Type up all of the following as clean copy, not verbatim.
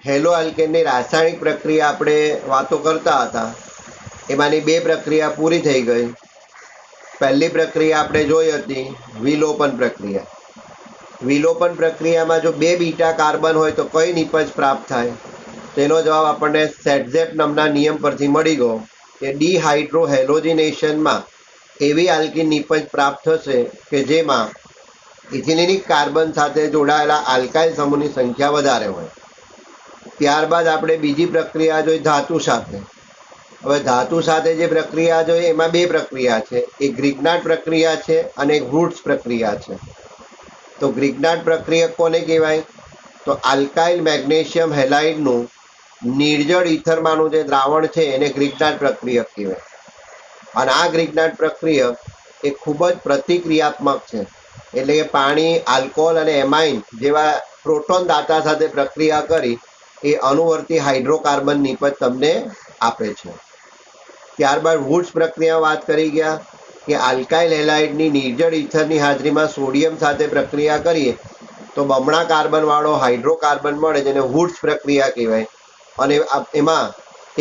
Hello આલ્કેનની રાસાયણિક પ્રક્રિયા આપણે વાતો કરતા હતા, એમાંની બે પ્રક્રિયા પૂરી થઈ ગઈ. પહેલી પ્રક્રિયા આપણે જોઈ હતી વિલોપન પ્રક્રિયા. વિલોપન પ્રક્રિયામાં જો બે બીટા કાર્બન હોય તો કઈ નિપજ પ્રાપ્ત થાય? તેનો જવાબ આપણને સેટઝેટ નામના નિયમ પરથી મળી ગયો કે ડીહાઇડ્રોહેલોજિનેશનમાં એવી આલ્કીન નિપજ પ્રાપ્ત થશે કે જેમાં ઇથિલિનિક કાર્બન સાથે જોડાયેલા આલ્કાઇલ સમૂહની સંખ્યા વધારે હોય. ત્યારબાદ આપણે બીજી પ્રક્રિયા જોઈ ધાતુ સાથે. હવે ધાતુ સાથે જે પ્રક્રિયા જોઈ એમાં બે પ્રક્રિયા છે, એક ગ્રિગ્નાર્ડ પ્રક્રિયા છે અને એક વુડ્સ પ્રક્રિયા છે. તો ગ્રિગ્નાર્ડ પ્રક્રિયા કોને કહેવાય? તો આલ્કાઇલ મેગ્નેશિયમ હેલાઇડનું નિર્જળ ઇથરમાંનું જે દ્રાવણ છે એને ગ્રિગ્નાર્ડ પ્રક્રિયક કહેવાય. અને આ ગ્રિગ્નાર્ડ પ્રક્રિયક એ ખૂબ જ પ્રતિક્રિયાત્મક છે, એટલે કે પાણી, આલ્કોહોલ અને એમાઇન જેવા પ્રોટોન દાતા સાથે પ્રક્રિયા કરી એ અનુવર્તી હાઇડ્રોકાર્બન નિપજ તમને આપે છે. ત્યારબાદ વુડ્સ પ્રક્રિયા વાત કરી ગયા કે આલ્કાઇલ હેલાઇડની નિર્જળ ઇથરની હાજરીમાં સોડિયમ સાથે પ્રક્રિયા કરીએ તો બમણા કાર્બનવાળો હાઇડ્રોકાર્બન મળે, જેને વુડ્સ પ્રક્રિયા કહેવાય. અને એમાં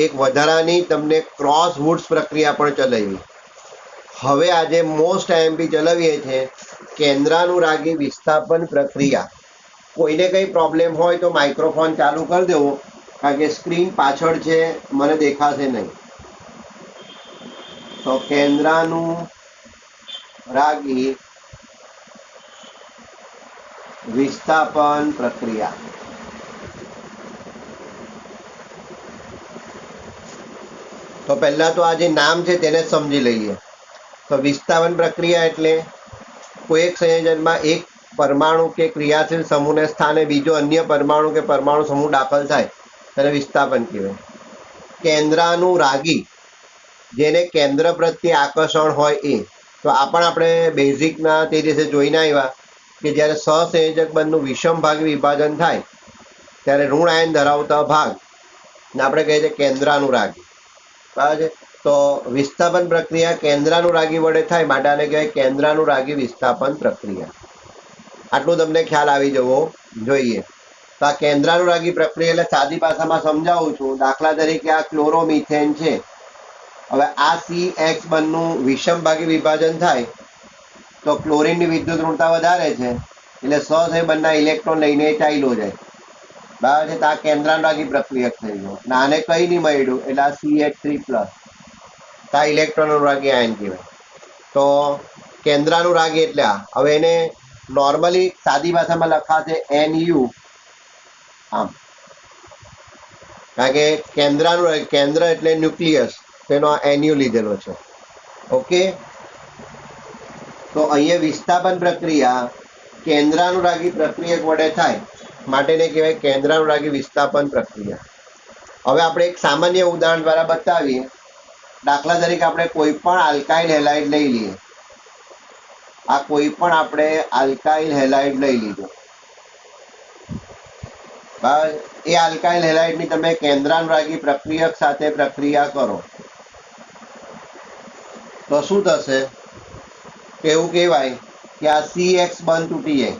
એક વધારાની તમને ક્રોસ વુડ્સ પ્રક્રિયા પણ ચલાવી. હવે આજે મોસ્ટ આઈએમપી ચલાવીએ છીએ કેન્દ્રાનુરાગી વિસ્થાપન પ્રક્રિયા. કોઈને કંઈ પ્રોબ્લેમ હોય તો માઇક્રોફોન ચાલુ કરી દેવો, કારણ કે સ્ક્રીન પાછળ છે, મને દેખાશે નહીં. તો કેન્દ્રાનુરાગી વિસ્થાપન પ્રક્રિયા. તો પહેલા તો આ જે નામ છે તેને સમજી લઈએ. તો વિસ્થાપન પ્રક્રિયા એટલે કોઈ એક સંયોજનમાં એક પરમાણુ કે ક્રિયાશીલ સમૂહને સ્થાને બીજો અન્ય પરમાણુ કે પરમાણુ સમૂહ દાખલ થાય તેને વિસ્થાપન કહેવાય. કેન્દ્રાનુરાગી, જેને કેન્દ્ર પ્રત્યે આકર્ષણ હોય એ. તો આ પણ આપણે બેઝિકના તે દિવસે જોઈને આવ્યા કે જ્યારે સહસંયોજક બંધનું વિષમ ભાગ વિભાજન થાય ત્યારે ઋણ આયન ધરાવતા ભાગ આપણે કહીએ છીએ કેન્દ્રાનુરાગી. બરાબર છે? તો વિસ્થાપન પ્રક્રિયા કેન્દ્રાનુરાગી વડે થાય માટે આને કહેવાય કેન્દ્રાનુરાગી વિસ્થાપન પ્રક્રિયા. આટલું તમને ખ્યાલ આવી જવો જોઈએ. તો આ કેન્દ્રાનુરાગી પ્રક્રિયા એટલે સાદી ભાષામાં સમજાવું છું. દાખલા તરીકે આ ક્લોરોમિથેન છે. હવે આ CX બંધનું વિષમ ભાગી વિભાજન થાય તો ક્લોરીનની વિદ્યુત ઋણતા વધારે છે, એટલે સહસંયોજક બંધના ઇલેક્ટ્રોન લઈને ચાલ્યો જાય. બરાબર છે? તો આ કેન્દ્રાનુરાગી પ્રક્રિયક થઈ ગયો. આને કઈ નહીં મળ્યું એટલે આ CH3+. આ ઇલેક્ટ્રોન અનુરાગી આયન કહેવાય. તો કેન્દ્રાનુરાગી એટલે આ. હવે એને નોર્મલી સાદી ભાષામાં લખાશે NU, આમ, કારણ કે કેન્દ્ર એટલે ન્યુક્લિયસ, તેનો NU લીધેલો છે. ઓકે, તો અહીંયા વિસ્થાપન પ્રક્રિયા કેન્દ્રાનુરાગી પ્રક્રિયક વડે થાય માટેને કહેવાય કેન્દ્રાનુરાગી વિસ્થાપન પ્રક્રિયા. હવે આપણે એક સામાન્ય ઉદાહરણ દ્વારા બતાવીએ. દાખલા તરીકે આપણે કોઈ પણ આલ્કાઇલ હેલાઇડ લઈ લઈએ. આ કોઈ પણ આપણે આલ્કાઇલ હેલાઇડ લઈ લીધો. બરાબર? એ આલ્કાઇલ હેલાઇડની તમે કેન્દ્રાનુરાગી પ્રક્રિયક સાથે પ્રક્રિયા કરો તો શું થશે? એવું કહેવાય કે આ CX બંધ તૂટી જાય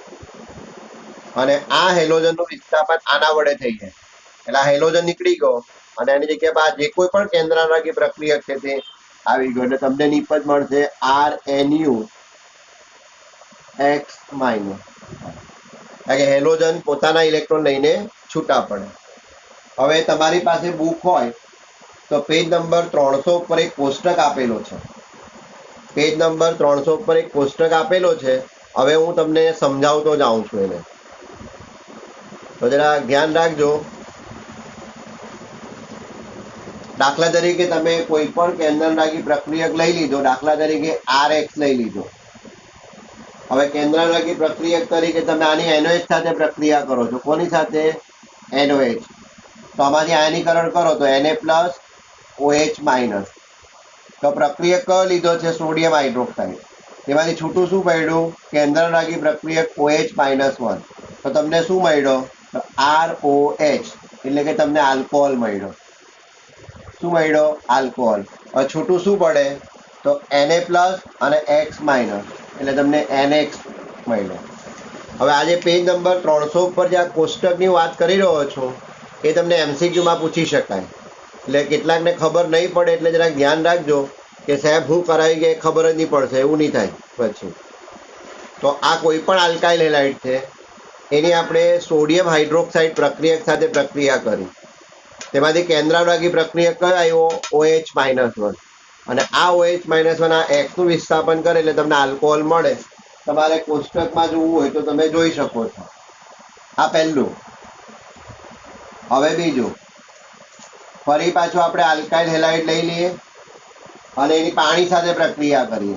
અને આ હેલોજનનું વિસ્થાપન આના વડે થઈ જાય. એટલે આ હેલોજન નીકળી ગયો અને એની જગ્યાએ જે કોઈ પણ કેન્દ્રાનુરાગી પ્રક્રિયક છે તે આવી ગયો. એટલે તમને નિપજ મળશે RNU X-. કારણ કે હેલોજન પોતાના ઇલેક્ટ્રોન લઈને છૂટા પડે. હવે તમારી પાસે બુક હોય તો પેજ નંબર 300 ઉપર એક કોષ્ટક આપેલો છે. પેજ નંબર 300 ઉપર એક કોષ્ટક આપેલો છે. હવે હું તમને સમજાવતો જાઉં છું એને, તો જરા ધ્યાન રાખજો. દાખલા તરીકે તમે કોઈ પણ કેન્દ્રાનુરાગી પ્રક્રિયક લઈ લીધો, દાખલા તરીકે RX લઈ લીધો. હવે કેન્દ્રાનુરાગી પ્રક્રિયક તરીકે તમે આની NOH સાથે પ્રક્રિયા કરો છો. કોની સાથે? NOH. તો આમાંથી આયનીકરણ કરો તો Na+OH-. તો પ્રક્રિયક કયો લીધો છે? Sodium hydroxide. તેમાંથી છૂટું શું પડ્યું? કેન્દ્રાનુરાગી પ્રક્રિયક OH-1. તો તમને શું મળ્યો? તો ROH, એટલે કે તમને આલ્કોહોલ મળ્યો. શું મળ્યો? આલ્કોહોલ. હવે છૂટું શું પડે? તો Na+ અને X-, એટલે તમને NX મળ્યો. હવે આજે પેજ નંબર 300 ઉપર જે આ કોષ્ટકની વાત કરી રહ્યો છું એ તમને એમસીક્યુમાં પૂછી શકાય. એટલે કેટલાકને ખબર નહીં પડે એટલે જરાક ધ્યાન રાખજો કે સાહેબ શું કરાવી ગયા ખબર જ નહીં પડશે, એવું નહીં થાય પછી. તો આ કોઈ પણ આલ્કાઇલ હેલાઇડ છે, એની આપણે સોડિયમ હાઇડ્રોક્સાઇડ પ્રક્રિયક સાથે પ્રક્રિયા કરી. તેમાંથી કેન્દ્રાનુરાગી પ્રક્રિયક કયો આવ્યો? OH-1. અને આ OH-1 આ એક્સનું વિસ્થાપન કરે એટલે તમને આલ્કોહોલ મળે. તમારે કોષ્ટકમાં જોવું હોય તો તમે જોઈ શકો છો. આ પહેલું. હવે બીજું, ફરી પાછું આપણે આલ્કાઇલ હેલાઇડ લઈ લઈએ અને એની પાણી સાથે પ્રક્રિયા કરીએ.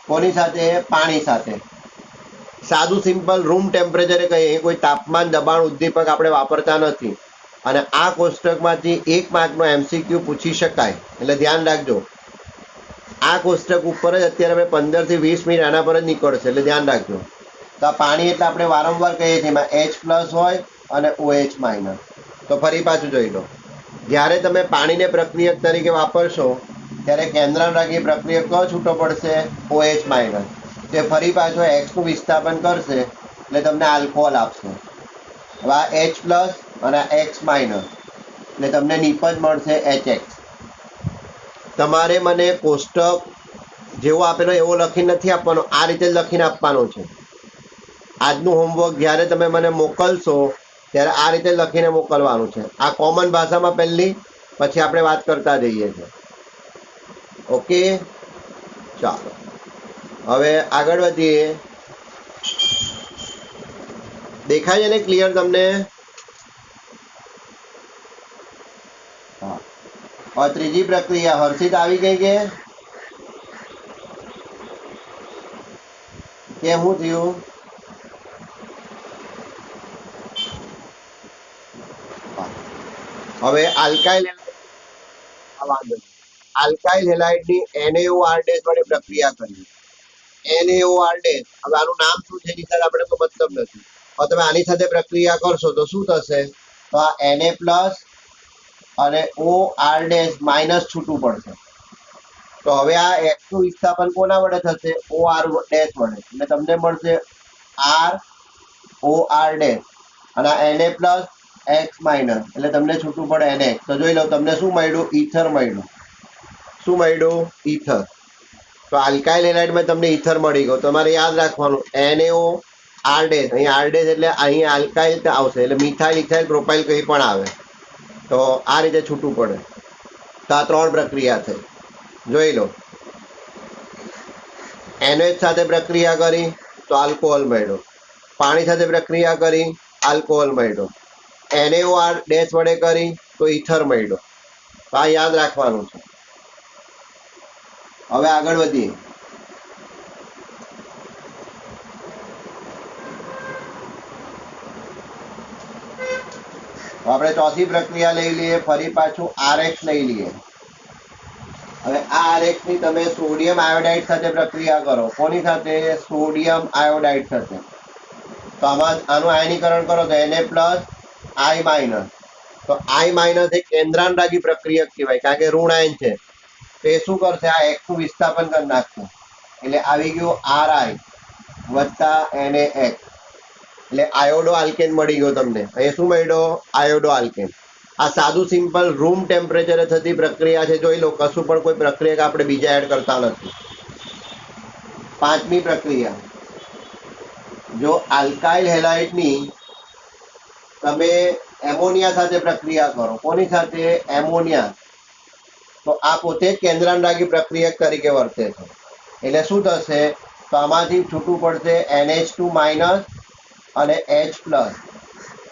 કોની સાથે? પાણી સાથે. સાદું સિમ્પલ રૂમ ટેમ્પરેચરે કહીએ, કોઈ તાપમાન દબાણ ઉદ્દીપક આપણે વાપરતા નથી. અને આ કોષ્ટકમાંથી 1 માર્કનો MCQ પૂછી શકાય, એટલે ધ્યાન રાખજો. આ કોષ્ટક ઉપર જ અત્યારે અમે 15 થી 20 મિનિટ આના પર જ નીકળશે, એટલે ધ્યાન રાખજો. તો આ પાણી એટલે આપણે વારંવાર કહીએ છીએ એમાં H+ હોય અને OH-. તો ફરી પાછું જોઈ લો, જ્યારે તમે પાણીને પ્રક્રિયક તરીકે વાપરશો ત્યારે કેન્દ્રાનુરાગી પ્રક્રિયક કયો છૂટો પડશે? OH-. તે ફરી પાછો એક્સનું વિસ્થાપન કરશે એટલે તમને આલ્કોહોલ આપશે. હવે આ H+ અને X- એટલે તમને નિપજ મળશે HX. તમારે મને કોષ્ટક જેવો આપેલો એવો લખીને નથી આપવાનો, આ રીતે જ લખીને આપવાનો છે. આજનું હોમવર્ક જ્યારે તમે મને મોકલશો ત્યારે આ રીતે લખીને મોકલવાનું છે. આ કોમન ભાષામાં પહેલી, પછી આપણે વાત કરતા જઈએ છીએ. ઓકે, ચાલો હવે આગળ વધીએ. દેખાય છે ને ક્લિયર તમને? और ત્રીજી પ્રક્રિયા હર્ષિત આવી ગઈ કે શું થયું? હવે આલ્કાઇલ હેલાઇડની NaOR વડે પ્રક્રિયા કરીએ. NaOR, હવે આનું નામ શું છે એની સાથે આપણે તો મતલબ નથી. હવે તમે આની સાથે પ્રક્રિયા કરશો તો શું થશે? તો આ Na+ અને OR- છૂટું પડશે. તો હવે આ એક્સનું વિસ્થાપન કોના વડે થશે? OR- વડે. એટલે તમને મળશે ROR- અને Na+ X- એટલે તમને છૂટું પડે NX. તો જોઈ લો તમને શું મળ્યું? ઈથર મળ્યું. શું મળ્યું? ઈથર. તો આલ્કાઇલ હેલાઇડમાં તમને ઈથર મળી ગયો. તમારે યાદ રાખવાનું NaOR, અહીં R- એટલે અહીં આલ્કાઇલ આવશે, એટલે મિથાઇલ, ઇથાઇલ, પ્રોપાઇલ કંઈ પણ આવે. તો આ રીતે છૂટું પડે. તો આ 3 પ્રક્રિયા થઈ. જોઈ લો, NH સાથે પ્રક્રિયા કરી તો આલ્કોહોલ મળ્યો, પાણી સાથે પ્રક્રિયા કરી આલ્કોહોલ મળ્યો, NaOR- વડે કરી તો ઈથર મળ્યો. તો આ યાદ રાખવાનું છે. હવે આગળ વધીએ. આપણે ચોથી પ્રક્રિયા લઈ લઈએ. ફરી પાછું RX લઈ લઈએ. હવે આ RX ની તમે સોડિયમ આયોડાઇડ સાથે પ્રક્રિયા કરો. કોની સાથે? સોડિયમ આયોડાઇડ સાથે. તો આમાં આનું આયનીકરણ કરો તો Na+, I-. તો I- એ કેન્દ્રાનુરાગી પ્રક્રિયક કહેવાય, કારણ કે ઋણ આયન છે. તો એ શું કરશે? આ એક્સનું વિસ્થાપન કરી નાખશે. એટલે આવી ગયું Ri + NaX, એટલે આયોડો આલ્કેન મળી ગયો તમને. અહીંયા શું મળ્યો? Iodo alkane. આ સાદું સિમ્પલ રૂમ ટેમ્પરેચરે થતી પ્રક્રિયા છે. જોઈ લો, કશું પણ કોઈ પ્રક્રિયા આપણે બીજા એડ કરતા નથી. પાંચમી પ્રક્રિયા, જો આલ્કાઇલ હેલાઇડની તમે એમોનિયા સાથે પ્રક્રિયા કરો. કોની સાથે? એમોનિયા. તો આ પોતે જ કેન્દ્રાનુરાગી પ્રક્રિયક તરીકે વર્તે છે. એટલે શું થશે? તો આમાંથી છૂટું પડશે NH2- અને H+.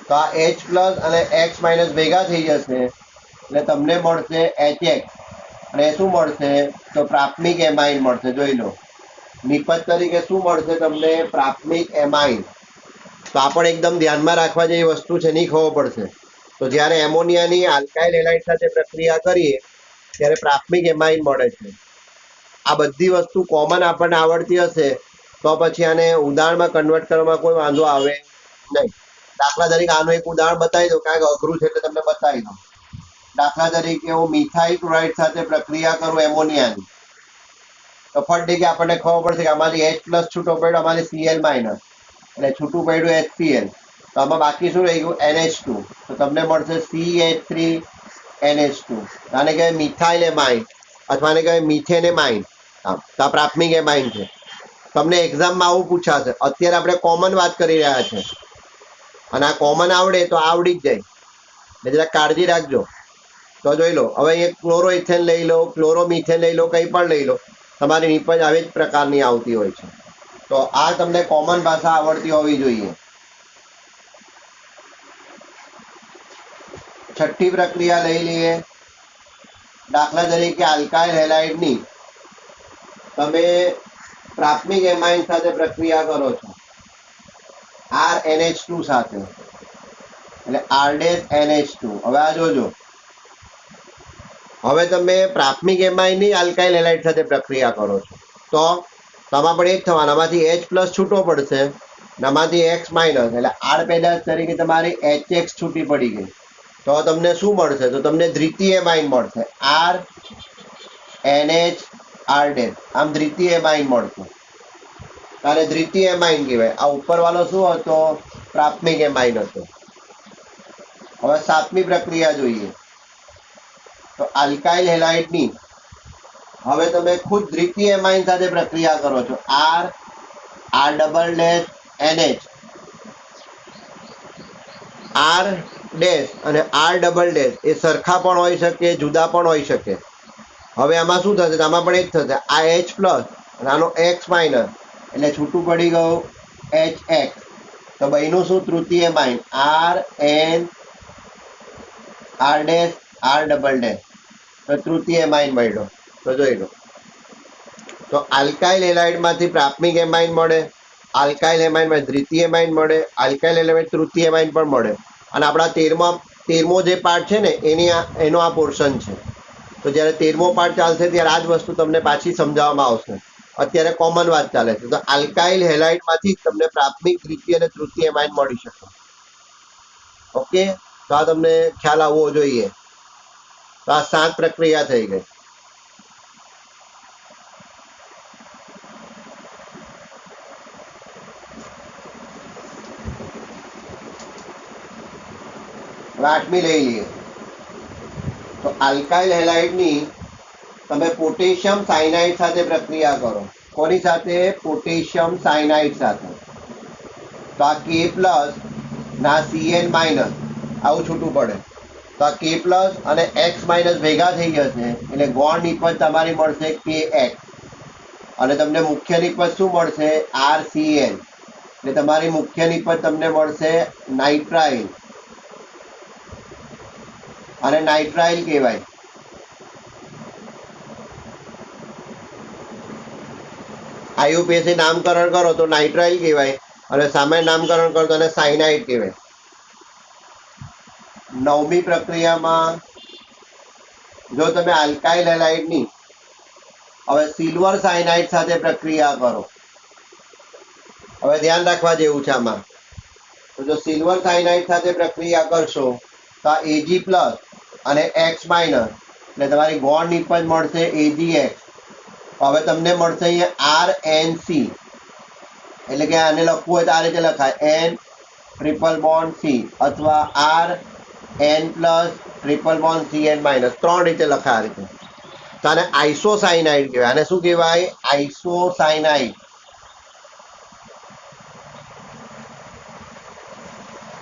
તો આ H+ અને X- ભેગા થઈ જશે એટલે તમને મળશે HX. અને શું મળશે? તો પ્રાથમિક એમાઇન મળશે. જોઈ લો, નિપજ તરીકે શું મળશે તમને? પ્રાથમિક એમાઇન. તો આ પણ એકદમ ધ્યાનમાં રાખવા જેવી વસ્તુ છે, નહીં ખબર પડશે. તો જ્યારે એમોનિયાની આલ્કાઇલ હેલાઇડ સાથે પ્રક્રિયા કરીએ ત્યારે પ્રાથમિક એમાઇન મળે છે. આ બધી વસ્તુ કોમન આપણને આવડતી હશે તો પછી આને ઉદાહરણમાં કન્વર્ટ કરવામાં કોઈ વાંધો આવે નહીં. દાખલા તરીકે આનું એક ઉદાહરણ બતાવી દો, કારણ કે અઘરું છે એટલે તમને બતાવી દો. દાખલા તરીકે હું મિથાઇલ ક્લોરાઇડ સાથે પ્રક્રિયા કરું એમોનિયાની, તો ફટ કે આપણને ખબર પડશે કે આમાંથી H+ છૂટો પડ્યો, આમાંથી Cl-, એટલે છૂટું પડ્યું HCl. તો આમાં બાકી શું રહી ગયું? NH2. તો તમને મળશે CH3NH2. આને કહેવાય મિથાઇલ એમાઇન અથવા આને કહેવાય મિથેન એમાઇન. તો આ પ્રાથમિક એમાઇન છે. તમને એક્ઝામમાં આવું પૂછાશે. અત્યારે આપણે કોમન વાત કરી રહ્યા છે અને આ કોમન આવડે તો આવડી જ જાય. એટલે જરા કાળજી રાખજો. તો જોઈ લો, હવે એક ક્લોરોઇથેન લઈ લો, ક્લોરોમિથેન લઈ લો, કંઈ પણ લઈ લો, તમારી નિપજ આવી જ પ્રકારની આવતી હોય છે. તો આ તમને કોમન ભાષા આવડતી હોવી જોઈએ. છઠ્ઠી પ્રક્રિયા લઈ લઈએ. દાખલા તરીકે આલ્કાઇલ હેલાઇડની તમે પ્રાથમિક એમાઇન સાથે પ્રક્રિયા કરો છો RNH2 સાથે, એટલે R-NH2. હવે આ જોજો, હવે તમે પ્રાથમિક એમાઇનની આલ્કાઇલ હેલાઇડ સાથે પ્રક્રિયા કરો છો તો તમારે પણ એ જ થવાનું. આમાંથી H+ છૂટો પડશે, આમાંથી X-, એટલે આર પેદાશ તરીકે તમારી HX છૂટી પડી ગઈ. તો તમને શું મળશે? તો તમને દ્વિતીય એમાઇન મળશે, RNH R'. આમ દ્વિતીય એમાઇન મળશે અને દ્વિતીય એમાઇન કહેવાય. આ ઉપરવાળો શું હતો? પ્રાથમિક એમાઇન હતો. હવે સાતમી પ્રક્રિયા જોઈએ. તો આલ્કાઇલ હેલાઇડની હવે તમે ખુદ દ્વિતીય એમાઇન સાથે પ્રક્રિયા કરો છો, R&NH. R ડેશ અને R" એ સરખા પણ હોઈ શકે, જુદા પણ હોઈ શકે. હવે આમાં શું થશે? આમાં પણ એ જ થશે. આ H+ અને આનો X-, એટલે છૂટું પડી ગયું HX. તો બહેનું શું? તૃતીય એમાઇન, RN R', તો તૃતીય એમાઇન મળ્યો. તો જોઈ લો, તો આલ્કાઇલ હેલાઇડમાંથી પ્રાથમિક એમાઇન મળે, આલ્કાઇલ એમાઇનમાં દ્વિતીય એમાઇન મળે, આલ્કાઇલ હેલાઇડ તૃતીય એમાઇન પણ મળે. અને આપણા તેરમો જે પાર્ટ છે ને એનો આ પોર્શન છે. તો જ્યારે 13મો પાર્ટ ચાલશે ત્યારે આ જ વસ્તુ તમને પાછી સમજાવવામાં આવશે. અત્યારે કોમન વાત ચાલે છે. તો આલ્કાઇલ હેલાઇડમાંથી તમને પ્રાથમિક, દ્વિતીય અને તૃતીય એમાઇન મળી શકે. ઓકે, તો આ તમને ખ્યાલ આવવો જોઈએ. તો આ 7 પ્રક્રિયા થઈ ગઈ. આઠમી લઈ લઈએ. તો આલ્કાઇલ હેલાઇડની તમે પોટેશિયમ સાયનાઇડ સાથે પ્રક્રિયા કરો. કોની સાથે? પોટેશિયમ સાયનાઇડ સાથે. તો આ K+ ના Cn- આવું છૂટું પડે. તો આ K+ અને X- ભેગા થઈ જશે એટલે ગૌણ નિપજ તમારી મળશે KX. અને તમને મુખ્ય નિપજ શું મળશે? RCN. એટલે તમારી મુખ્ય નિપજ તમને મળશે નાઇટ્રાઇલ, અને નાઇટ્રાઇલ કહેવાય. IUPAC નામકરણ કરો તો નાઇટ્રાઇલ કહેવાય, અને સામાન્ય નામકરણ કરો તો એને સાયનાઇડ કહેવાય. નવમી પ્રક્રિયામાં જો તમે આલ્કાઇલ હેલાઇડની હવે સિલ્વર સાયનાઇડ સાથે પ્રક્રિયા કરો. હવે ધ્યાન રાખવા જેવું છે આમાં. તો જો સિલ્વર સાયનાઇડ સાથે પ્રક્રિયા કરશો તો આ Ag+ અને X-, એટલે તમારી ગૌણ નિપજ મળશે AgX. હવે તમને મળશે અહીંયા RNC, એટલે કે આને લખવું હોય તો આ રીતે લખાય, N+C અથવા RN+CN-, 3 રીતે લખાય આ રીતે. તો આને આઇસોસાયનાઇડ કહેવાય. આને શું કહેવાય? આઇસોસાયનાઇડ.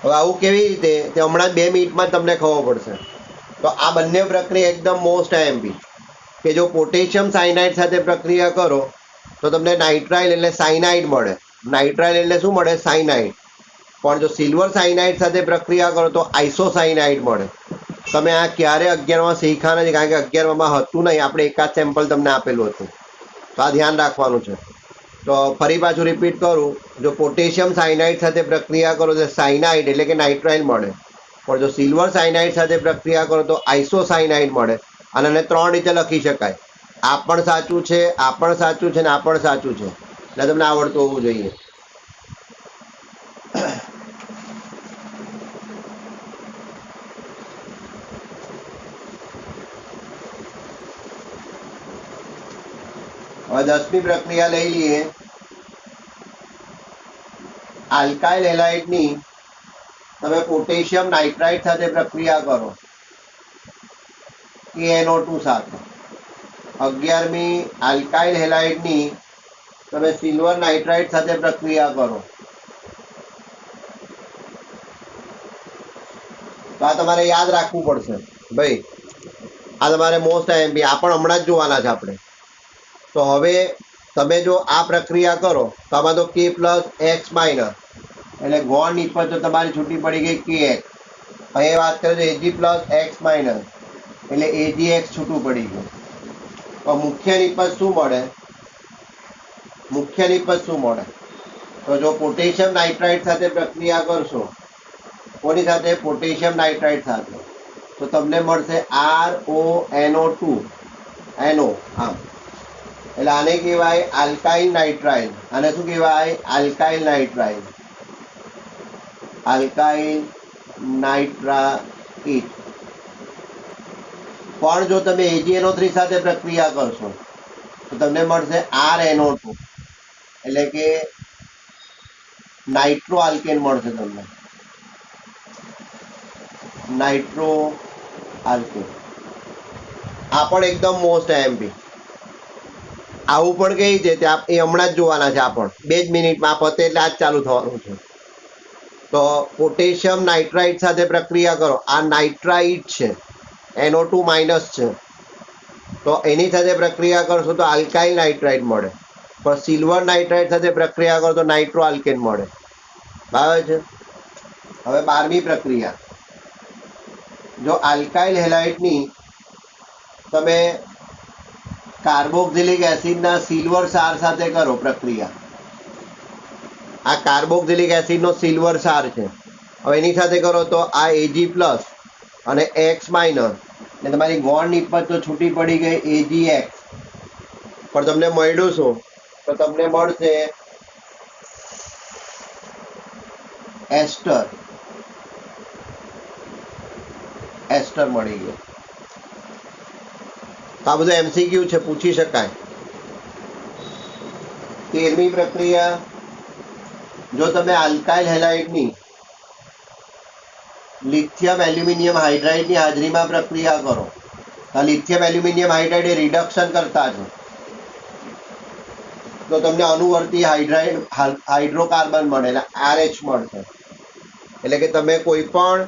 હવે આવું કેવી રીતે? તે હમણાં 2 મિનિટમાં તમને ખબર પડશે. તો આ બંને પ્રક્રિયા એકદમ મોસ્ટ IMP. કે જો પોટેશિયમ સાયનાઇડ સાથે પ્રક્રિયા કરો તો તમને નાઇટ્રાઇલ એટલે સાયનાઇડ મળે. નાઇટ્રાઇલ એટલે શું મળે? સાયનાઇડ. પણ જો સિલ્વર સાયનાઇડ સાથે પ્રક્રિયા કરો તો આઇસોસાયનાઇડ મળે. તમે આ ક્યારે 11માં શીખ્યા નથી, કારણ કે 11માં હતું નહીં. આપણે એકાદ સેમ્પલ તમને આપેલું હતું. તો આ ધ્યાન રાખવાનું છે. તો ફરી પાછું રિપીટ કરું, જો પોટેશિયમ સાયનાઇડ સાથે પ્રક્રિયા કરો તો સાયનાઇડ એટલે કે નાઇટ્રાઇલ મળે. પણ જો સિલ્વર સાયનાઇડ સાથે પ્રક્રિયા કરો તો આઇસોસાયનાઇડ મળે. અને એને 3 રીતે લખી શકાય. આ પણ સાચું છે, આ પણ સાચું છે, ને આ પણ સાચું છે. એટલે તમને આવડતું હોવું જોઈએ. હવે 10મી પ્રક્રિયા લઈ લઈએ. આલ્કાઇલ હેલાઇડની તમે પોટેશિયમ નાઇટ્રાઇટ સાથે પ્રક્રિયા કરો KNO2 સાથે, 11મી આલ્કાઇલ હેલાઇડની તમે સિલ્વર નાઇટ્રાઇટ સાથે પ્રક્રિયા કરો તો આ તમારે યાદ રાખવું પડશે ભાઈ. આ તમારે મોસ્ટ આઈએમપી, આ પણ હમણાં જ જોવાના છે આપણે. તો હવે તમે જો આ પ્રક્રિયા કરો તો આમાં તો K પ્લસ એક્સ માઇનસ એટલે ગોળ નિષ્પત્તિ તો તમારી છૂટી પડી ગઈ KX. અહીં વાત કરીએ તો Ag પ્લસ એક્સ માઇનસ એટલે AgX છૂટું પડી ગયું. તો મુખ્ય નિષ્પત્તિ શું મળે? મુખ્ય નિષ્પત્તિ શું મળે? તો જો પોટેશિયમ નાઇટ્રાઇટ સાથે પ્રક્રિયા કરશો, કોની સાથે? પોટેશિયમ નાઇટ્રાઇટ સાથે, તો તમને મળશે RONO2 NO. આમ એટલે આને કહેવાય આલ્કાઇલ નાઇટ્રાઇલ. આને શું કહેવાય? Alkyl nitrile. Alkyl nitrite. પણ જો તમે AgNO3 સાથે પ્રક્રિયા કરશો તો તમને મળશે RNO2 એટલે કે નાઇટ્રો આલ્કેન મળશે તમને. Nitro alkane. આ પણ એકદમ મોસ્ટ આઈએમપી. આવું પણ કઈ છે ત્યાં એ હમણાં જ જોવાના છે. આ પણ 2 જ મિનિટમાં પતે એટલે આ જ ચાલુ થવાનું છે. તો પોટેશિયમ નાઇટ્રાઇટ સાથે પ્રક્રિયા કરો. આ નાઇટ્રાઇટ છે, NO2 માઇનસ છે, તો એની સાથે પ્રક્રિયા કરશો તો આલ્કાઇલ નાઇટ્રાઇટ મળે. પણ સિલ્વર નાઇટ્રાઇટ સાથે પ્રક્રિયા કરો તો નાઇટ્રો આલ્કેન મળે. બરાબર છે. હવે 12મી પ્રક્રિયા, જો આલ્કાઇલ હેલાઇડની તમે કાર્બોક્સિલિક એસિડના સિલ્વર ક્ષાર સાથે કરો પ્રક્રિયા. આ કાર્બોક્સિલિક એસિડનો સિલ્વર ક્ષાર છે. હવે એની સાથે કરો તો આ Ag પ્લસ અને એક્સ માઇનસ ને તમારી ગોળ નિષ્પત્તિ તો છૂટી પડી ગઈ AgX. પણ તમને મળ્યું શું? તો તમને મળશે એસ્ટર. એસ્ટર મળી ગયો. આ બધું MCQ છે, પૂછી શકાય. 13મી પ્રક્રિયા, જો તમે આલ્કાઇલ હેલાઇડની લિથિયમ એલ્યુમિનિયમ હાઇડ્રાઇડની હાજરીમાં પ્રક્રિયા કરો તો લિથિયમ એલ્યુમિનિયમ હાઇડ્રાઇડ એ રિડક્શન કરતા છે, તો તમને અનુવર્તી હાઇડ્રોકાર્બન મળે એટલે RH મળશે. એટલે કે તમે કોઈ પણ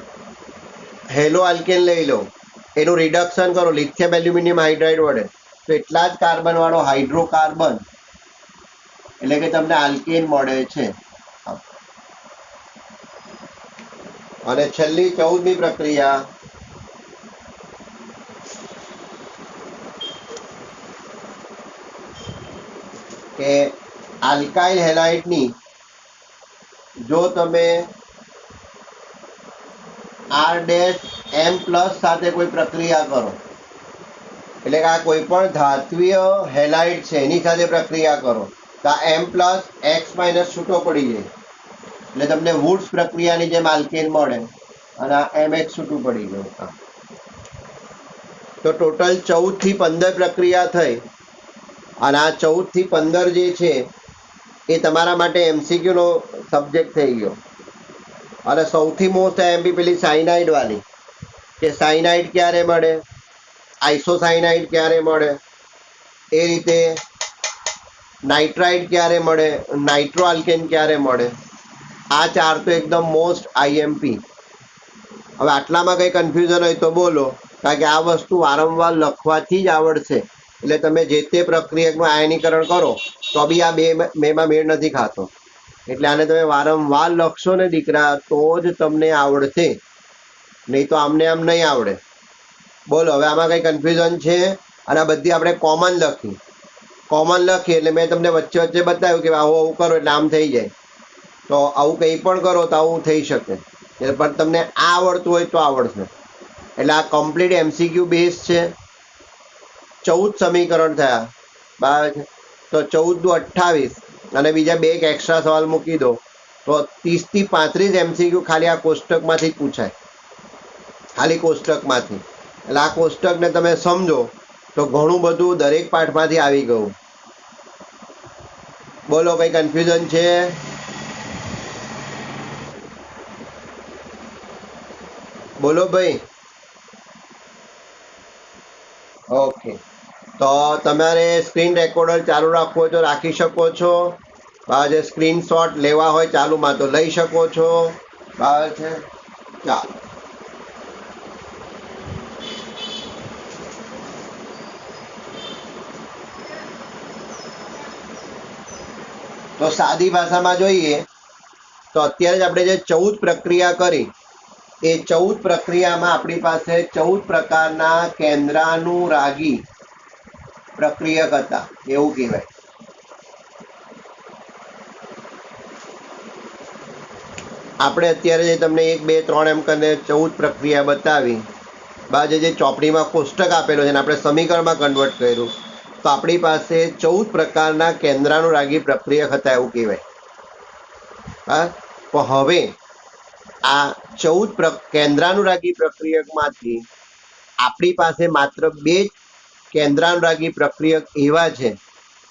હેલો આલ્કેન લઈ લો, એનું રિડક્શન કરો લિથિયમ એલ્યુમિનિયમ હાઇડ્રાઇડ વડે તો એટલા જ કાર્બન વાળો હાઇડ્રોકાર્બન એટલે કે તમને આલ્કેન મળે છે. અને છેલ્લી 14મી પ્રક્રિયા, કે આલ્કાઇલ હેલાઇડની જો તમે R-M પ્લસ સાથે કોઈ પ્રક્રિયા કરો, એટલે કે આ કોઈ પણ ધાત્વીય હેલાઇડ છે એની સાથે પ્રક્રિયા કરો તો આ M પ્લસ એક્સ માઇનસ છૂટો પડી જાય એટલે તમને વુડ્સ પ્રક્રિયાની જેમ આલ્કેન મળે અને આ MX છૂટું પડી ગયું. તો ટોટલ 14 થી 15 પ્રક્રિયા થઈ અને આ 14 થી 15 જે છે એ તમારા માટે MCQ નો સબ્જેક્ટ થઈ ગયો. અને સૌથી મોસ્ટ આઈએમપી પેલી સાયનાઇડ વાળી, કે સાયનાઇડ ક્યારે મળે, આઇસોસાયનાઇડ ક્યારે મળે, એ રીતે નાઇટ્રાઇડ ક્યારે મળે, નાઇટ્રો આલ્કેન ક્યારે મળે. આ 4 તો એકદમ મોસ્ટ આઈએમપી. હવે આટલામાં કંઈ કન્ફ્યુઝન હોય તો બોલો, કારણ કે આ વસ્તુ વારંવાર લખવાથી જ આવડશે. એટલે તમે જે તે પ્રક્રિયાનું આયનીકરણ કરો તો બી આ બેમાં મેળ નથી ખાતો. એટલે આને તમે વારંવાર લખશો ને દીકરા તો જ તમને આવડશે, નહીં તો આમને આમ નહીં આવડે. બોલો હવે આમાં કંઈ કન્ફ્યુઝન છે? અને આ બધી આપણે કોમન લખી એટલે મેં તમને વચ્ચે વચ્ચે બતાવ્યું કે આવું આવું કરો એટલે આમ થઈ જાય. તો આવું કંઈ પણ કરો તો આવું થઈ શકે, પણ તમને આ આવડતું હોય તો આવડશે. એટલે આ કમ્પ્લીટ MCQ બેઝ છે. 14 સમીકરણ થયા, બરાબર છે. તો 14 દુ 28 અને બીજા 2 એક એક્સ્ટ્રા સવાલ મૂકી દો તો 30 થી 35 MCQ ખાલી આ કોષ્ટકમાંથી જ પૂછાય, ખાલી કોષ્ટકમાંથી. એટલે આ કોષ્ટકને તમે સમજો તો ઘણું બધું દરેક પાઠમાંથી આવી ગયું. બોલો કંઈ કન્ફ્યુઝન છે? બોલો ભાઈ. ઓકે, તો તમારે સ્ક્રીન રેકોર્ડર ચાલુ રાખવું હોય તો રાખી શકો છો. જે સ્ક્રીનશોટ લેવા હોય ચાલુમાં તો લઈ શકો છો. બરાબર છે. ચાલો, તો સાદી ભાષામાં જોઈએ તો અત્યારે જ આપણે જે 14 પ્રક્રિયા કરી એ 14 પ્રક્રિયામાં આપણી પાસે 14 પ્રકારના કેન્દ્રાનુરાગી પ્રક્રિયક હતા એવું કહેવાય. આપણે અત્યારે જે તમને 1 2 3 એમ કરીને 14 પ્રક્રિયા બતાવી, બાદ જે ચોપડીમાં કોષ્ટક આપેલો છે અને આપણે સમીકરણમાં કન્વર્ટ કર્યું, તો આપણી પાસે 14 પ્રકારના કેન્દ્રાનુરાગી પ્રક્રિયક હતા એવું કહેવાય. હા, તો હવે આ 14 કેન્દ્રાનુરાગી પ્રક્રિયકમાંથી આપણી પાસે માત્ર 2 કેન્દ્રાનુરાગી પ્રક્રિયક એવા છે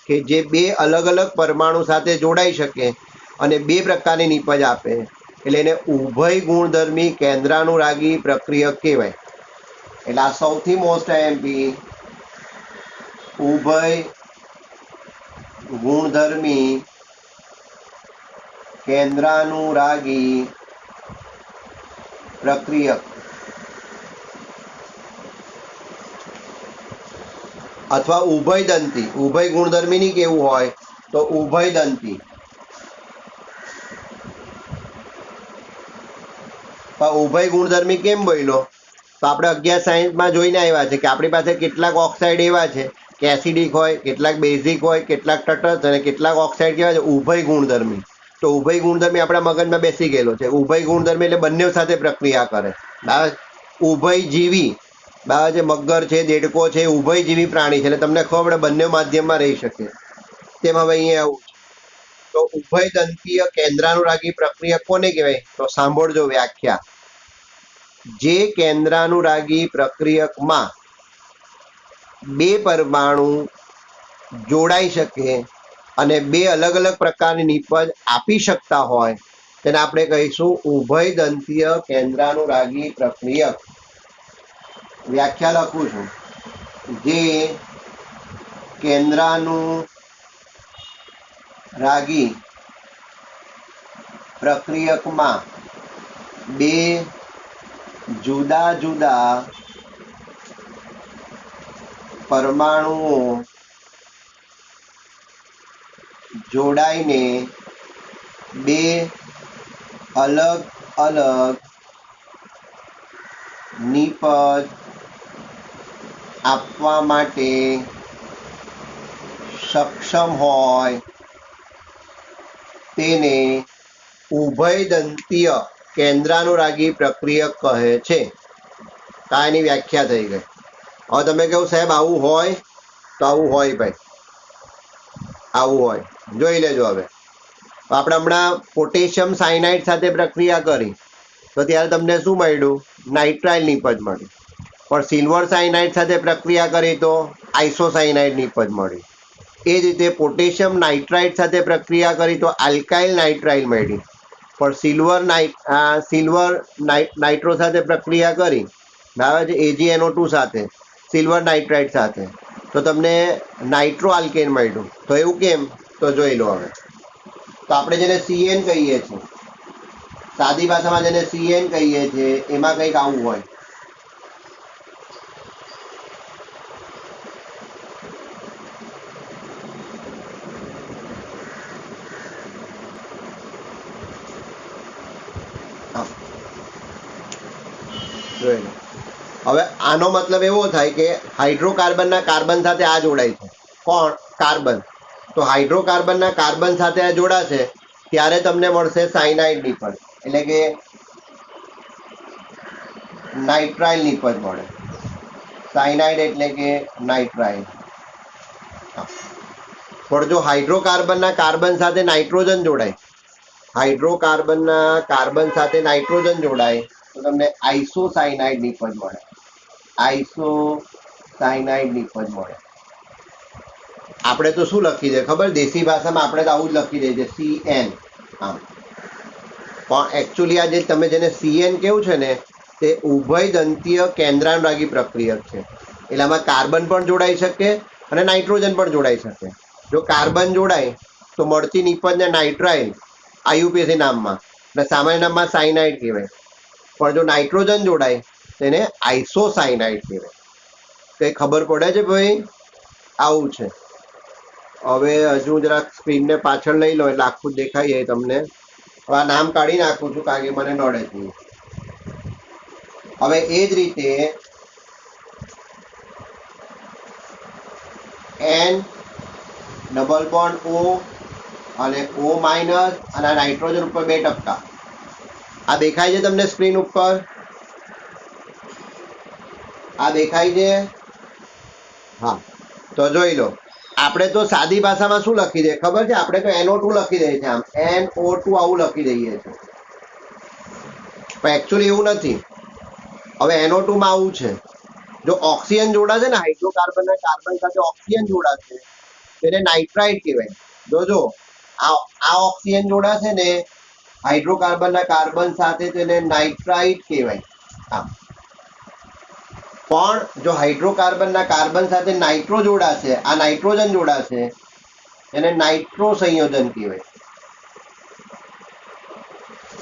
કે જે 2 અલગ અલગ પરમાણુ સાથે જોડાઈ શકે અને 2 પ્રકારની નીપજ આપે, એટલે એને ઉભય ગુણધર્મી કેન્દ્રાનુરાગી પ્રક્રિયક કહેવાય. એટલે આ સૌથી મોસ્ટ આઈએમપી ઉભય ગુણધર્મી કેન્દ્રાનુરાગી પ્રક્રિયક અથવા ઉભયદંતી. ઉભય ગુણધર્મી ની કેવું હોય તો ઉભયદંતી. ઉભય ગુણધર્મી કેમ બોલ્યો? તો આપણે 11 સાયન્સમાં જોઈને આવ્યા છે કે આપણી પાસે કેટલાક ઓક્સાઇડ એવા છે કે એસિડિક હોય, કેટલાક બેઝિક હોય, કેટલાક તટસ્થ અને કેટલાક ઓક્સાઇડ કેવા છે ઉભય ગુણધર્મી. તો ઉભય ગુણધર્મી આપણા મગજમાં બેસી ગયેલો છે. ઉભય ગુણધર્મી એટલે બંને સાથે પ્રક્રિયા કરે. બરાબર. ઉભયજીવી, બરાબર છે. મગર છે, દેડકો છે, ઉભયજીવી પ્રાણી છે એટલે તમને ખબર પડે બંને માધ્યમમાં રહી શકે. તેમ હવે અહીંયા આવું છે. તો ઉભયદંતીય કેન્દ્રાનુરાગી પ્રક્રિયા કોને કહેવાય? તો સાંભળજો વ્યાખ્યા. જે કેન્દ્રાનુરાગી પ્રક્રિયકમાં 2 પરમાણુ જોડાઈ શકે અને 2 અલગ અલગ પ્રકારની નીપજ આપી શકતા હોય તેને આપણે કહીશું ઉભયદંતીય કેન્દ્રાનુરાગી પ્રક્રિયક. વ્યાખ્યા લખું છું. જે કેન્દ્રાનુરાગી પ્રક્રિયકમાં 2 જુદા જુદા પરમાણુઓ જોડાઈને 2 અલગ અલગ નીપજ આપવા માટે સક્ષમ હોય તેને ઉભયદંતીય કેન્દ્રાનુરાગી પ્રક્રિયક કહે છે. આ એની વ્યાખ્યા થઈ ગઈ. હવે તમે કહો સાહેબ આવું હોય તો આવું હોય ભાઈ, આવું હોય. જોઈ લેજો. હવે આપણે હમણાં પોટેશિયમ સાયનાઇડ સાથે પ્રક્રિયા કરી તો ત્યારે તમને શું મળ્યું? નાઇટ્રાઇલ નીપજ મળી. પણ સિલ્વર સાયનાઇડ સાથે પ્રક્રિયા કરી તો આઇસોસાયનાઇડ નીપજ મળી. એ જ રીતે પોટેશિયમ નાઇટ્રાઇડ સાથે પ્રક્રિયા કરી તો આલ્કાઇલ નાઇટ્રાઇલ મળી. પણ સિલ્વર નાઇટ્રો સાથે પ્રક્રિયા કરી, બરાબર છે, AgNO2 સાથે, સિલ્વર નાઇટ્રાઇડ સાથે, તો તમને નાઇટ્રો આલ્કેન મળ્યું. તો એવું કેમ? તો જોઈ લો. હવે તો આપણે જેને CN કહીએ છીએ, સાદી ભાષામાં જેને CN કહીએ છીએ, એમાં કંઈક આવું હોય. હવે આનો મતલબ એવો થાય કે હાઇડ્રોકાર્બનના કાર્બન સાથે આ જોડાય છે. કોણ? કાર્બન. તો હાઇડ્રોકાર્બનના કાર્બન સાથે આ જોડાશે ત્યારે તમને મળશે સાયનાઇડ નીપજ, એટલે કે નાઇટ્રાઇલ નીપજ મળે. સાયનાઇડ એટલે કે નાઇટ્રાઇલ. પણ જો હાઇડ્રોકાર્બનના કાર્બન સાથે નાઇટ્રોજન જોડાય, હાઇડ્રોકાર્બનના કાર્બન સાથે નાઇટ્રોજન જોડાય તો તમને આઇસોસાયનાઇડ નીપજ મળે. આઇસોસાયનાઇડ નીપજ મળે. આપણે તો શું લખી દે ખબર? દેશી ભાષામાં આપણે તો આવું જ લખી દઈએ છીએ CN. આમ પણ એકચ્યુઅલી આ જે તમે જેને CN કેવું છે ને, તે ઉભયદંતીય કેન્દ્રાનુરાગી પ્રક્રિયક છે. એટલે આમાં કાર્બન પણ જોડાઈ શકે અને નાઇટ્રોજન પણ જોડાઈ શકે. જો કાર્બન જોડાય તો મળતી નિપજને નાઇટ્રાઇલ આયુપીએસી નામમાં અને સામાન્ય નામમાં સાયનાઇડ કહેવાય. પણ જો નાઇટ્રોજન જોડાય તેને આઇસોસાયનાઇડ કહેવાય. તો એ ખબર પડે છે ભાઈ, આવું છે. હવે હજુ જરાક સ્ક્રીનને પાછળ લઈ લો એટલે આખું દેખાઈ જાય તમને. હવે આ નામ કાઢી નાખું છું કારણ કે મને નડે છે. હવે એ જ રીતે N ડબલ બોન્ડ O અને O માઇનસ અને નાઇટ્રોજન ઉપર 2 ટપકા. આ દેખાય છે તમને સ્ક્રીન ઉપર? આ દેખાય છે? હા, તો જોઈ લો. આપણે તો સાદી ભાષામાં શું લખી દઈએ ખબર છે? આપણે તો NO2 લખી દઈએ છીએ, આમ NO2 આવું લખી દઈએ છીએ. પણ એકચ્યુઅલી એવું નથી. હવે NO2 માં આવું છે, જો ઓક્સિજન જોડાશે ને હાઇડ્રોકાર્બન ના કાર્બન સાથે ઓક્સિજન જોડાશે તેને નાઇટ્રાઇડ કહેવાય. જોજો આ ઓક્સિજન જોડાશે ને હાઇડ્રોકાર્બન ના કાર્બન સાથે તેને નાઇટ્રાઇડ કહેવાય. હા, પણ જો હાઇડ્રોકાર્બન ના કાર્બન સાથે નાઇટ્રો જોડાશે, આ નાઇટ્રોજન જોડાશે એને નાઇટ્રો સંયોજન કહેવાય.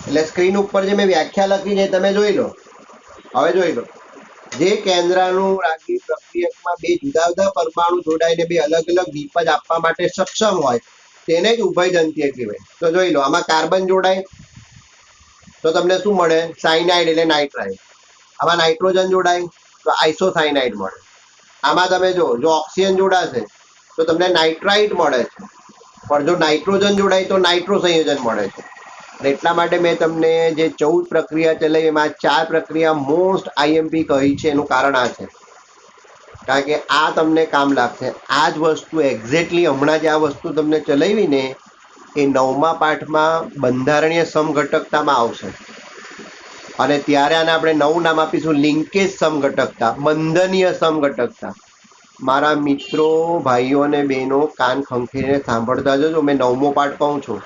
એટલે સ્ક્રીન ઉપર જે મેં વ્યાખ્યા લખી છે તમે જોઈ લો. હવે જોઈ લો, જે કેન્દ્રાનુરાગી પ્રક્રિયકમાં 2 જુદા જુદા પરમાણુ જોડાઈને 2 અલગ અલગ નિપજ આપવા માટે સક્ષમ હોય તેને જ ઉભયદંતીય કહેવાય. તો જોઈ લો, આમાં કાર્બન જોડાય તો તમને શું મળે? સાયનાઇડ એટલે નાઇટ્રાઇડ. આમાં નાઇટ્રોજન જોડાય તો આઇસોસાયનાઇડ મળે. આમાં તમે જો ઓક્સિજન જોડાશે તો તમને નાઇટ્રાઇડ મળે છે, પણ જો નાઇટ્રોજન જોડાય તો નાઇટ્રો સંયોજન મળે છે. એટલા માટે મેં તમને જે 14 પ્રક્રિયા ચલાવી એમાં 4 પ્રક્રિયા મોસ્ટ આઈએમપી કહી છે. એનું કારણ આ છે, કારણ કે આ તમને કામ લાગશે. આ જ વસ્તુ એક્ઝેક્ટલી હમણાં જે આ વસ્તુ તમને ચલાવી ને એ 9મા પાઠમાં બંધારણીય સમઘટકતામાં આવશે. અને ત્યારે આને આપણે નવું નામ આપીશું લિંકેજ સમઘટકતા, બંધનીય સમઘટકતા. મારા મિત્રો, ભાઈઓ અને બહેનો કાન ખંખેરીને સાંભળતા જજો. મેં 9મો પાઠ કહું છું.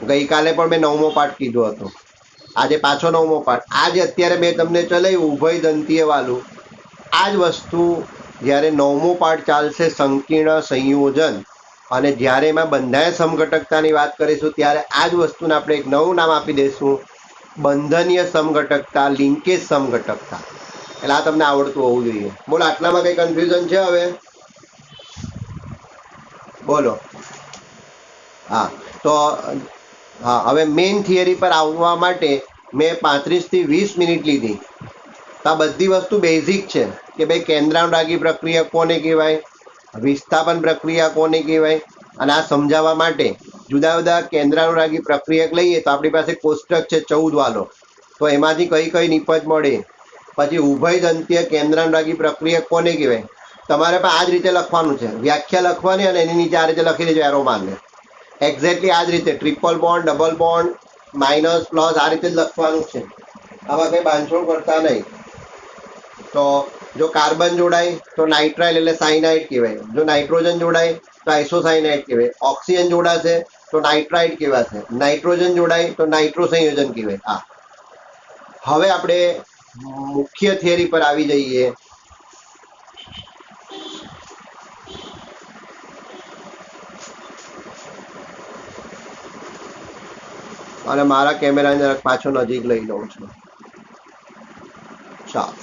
ગઈકાલે પણ મેં 9મો પાઠ કીધો હતો, આજે પાછો 9મો પાઠ. આજે અત્યારે મેં તમને ચલાવ્યું ઉભયદંતીય વાળું. આ જ વસ્તુ જ્યારે 9મો પાઠ ચાલશે સંકીર્ણ સંયોજન, અને જ્યારે એમાં બંધાય સમઘટકતાની વાત કરીશું ત્યારે આ જ વસ્તુને આપણે એક નવું નામ આપી દઈશું બંધનીય સમઘટકતા, લિંકેજ સમઘટકતા. એટલે આ તમને આવડતું હોવું જોઈએ. બોલો, આટલામાં કઈ કન્ફ્યુઝન છે હવે? બોલો. હા, તો હા, હવે મેઇન થિયરી પર આવવા માટે મેં 35 થી 20 મિનિટ લીધી. તો આ બધી વસ્તુ બેઝિક છે કે ભાઈ કેન્દ્રાનુરાગી પ્રક્રિયા કોને કહેવાય, વિસ્થાપન પ્રક્રિયા કોને કહેવાય. અને આ સમજાવવા માટે જુદા જુદા કેન્દ્રાનુરાગી પ્રક્રિયક લઈએ તો આપણી પાસે કોષ્ટક છે 14 વાળો. તો એમાંથી કઈ કઈ નિપજ મળે. પછી ઉભયદંતીય કેન્દ્રાનુરાગી પ્રક્રિયક કોને કહેવાય, તમારે પણ આ જ રીતે લખવાનું છે. વ્યાખ્યા લખવાની અને એની નીચે આ રીતે લખી દેજો એરો મારને. એક્ઝેક્ટલી આ જ રીતે triple bond, double bond, minus, plus આ રીતે જ લખવાનું છે. આમાં કંઈ બાંધછોડ કરતા નહીં. તો જો કાર્બન જોડાય તો નાઇટ્રાઇલ એટલે સાયનાઇડ કહેવાય. જો નાઇટ્રોજન જોડાય તો આઇસોસાયનાઇડ કહેવાય. ઓક્સિજન જોડાશે તો નાઇટ્રાઇડ કહેવાશે. નાઇટ્રોજન જોડાય તો નાઇટ્રો સંયોજન કહેવાય. હા, હવે આપણે મુખ્ય થિયરી પર આવી જઈએ. અને મારા કેમેરાને જરાક પાછો નજીક લઈ લઉં છું. ચાલો,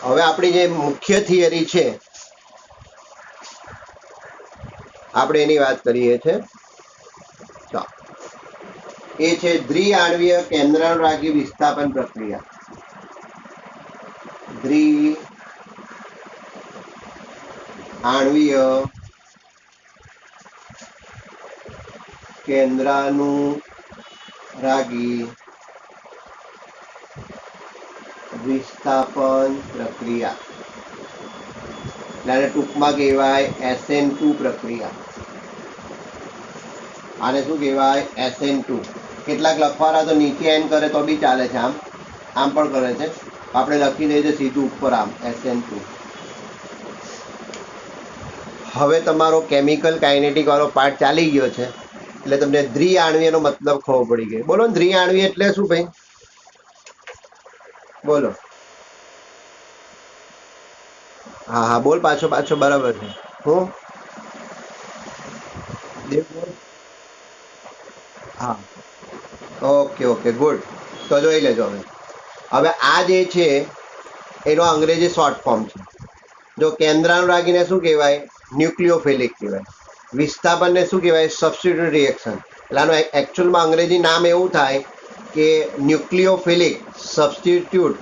હવે આપણી જે મુખ્ય થિયરી છે આપણે એની વાત કરીએ છીએ. એ છે દ્વિઆણ્વીય કેન્દ્રાનુરાગી વિસ્થાપન પ્રક્રિયા. દ્વિઆણ્વીય કેન્દ્રાનુરાગી વિસ્થાપન પ્રક્રિયા, એટલે ટૂંકમાં કહેવાય SN2 પ્રક્રિયા. આને શું કહેવાય? SN2. કેટલાક લખવાના તો નીચે એન કરે તો બી ચાલે છે, આમ પણ કરે છે. આપણે લખી દઈએ છીએ સીધું ઉપર આમ SN2. હવે તમારો કેમિકલ કાઇનેટિક વાળો પાર્ટ ચાલી ગયો છે, એટલે તમને દ્વિઆણવીયનો મતલબ ખબર પડી ગયો. બોલો દ્વિઆણવીય એટલે શું ભાઈ? બોલો. હા હા બોલ, પાછો પાછો બરાબર છે. હું હા ઓકે ઓકે ગુડ. તો જોઈ લેજો હવે. હવે આ જે છે એનો અંગ્રેજી શોર્ટ ફોર્મ છે. જો કેન્દ્રાનુરાગીને શું કહેવાય? ન્યુક્લિયોફિલિક કહેવાય. વિસ્થાપનને શું કહેવાય? Substitute reaction. એટલે આનું એકચ્યુઅલમાં અંગ્રેજી નામ એવું થાય કે ન્યુક્લિયોફિલિક સબસ્ટિટ્યુટ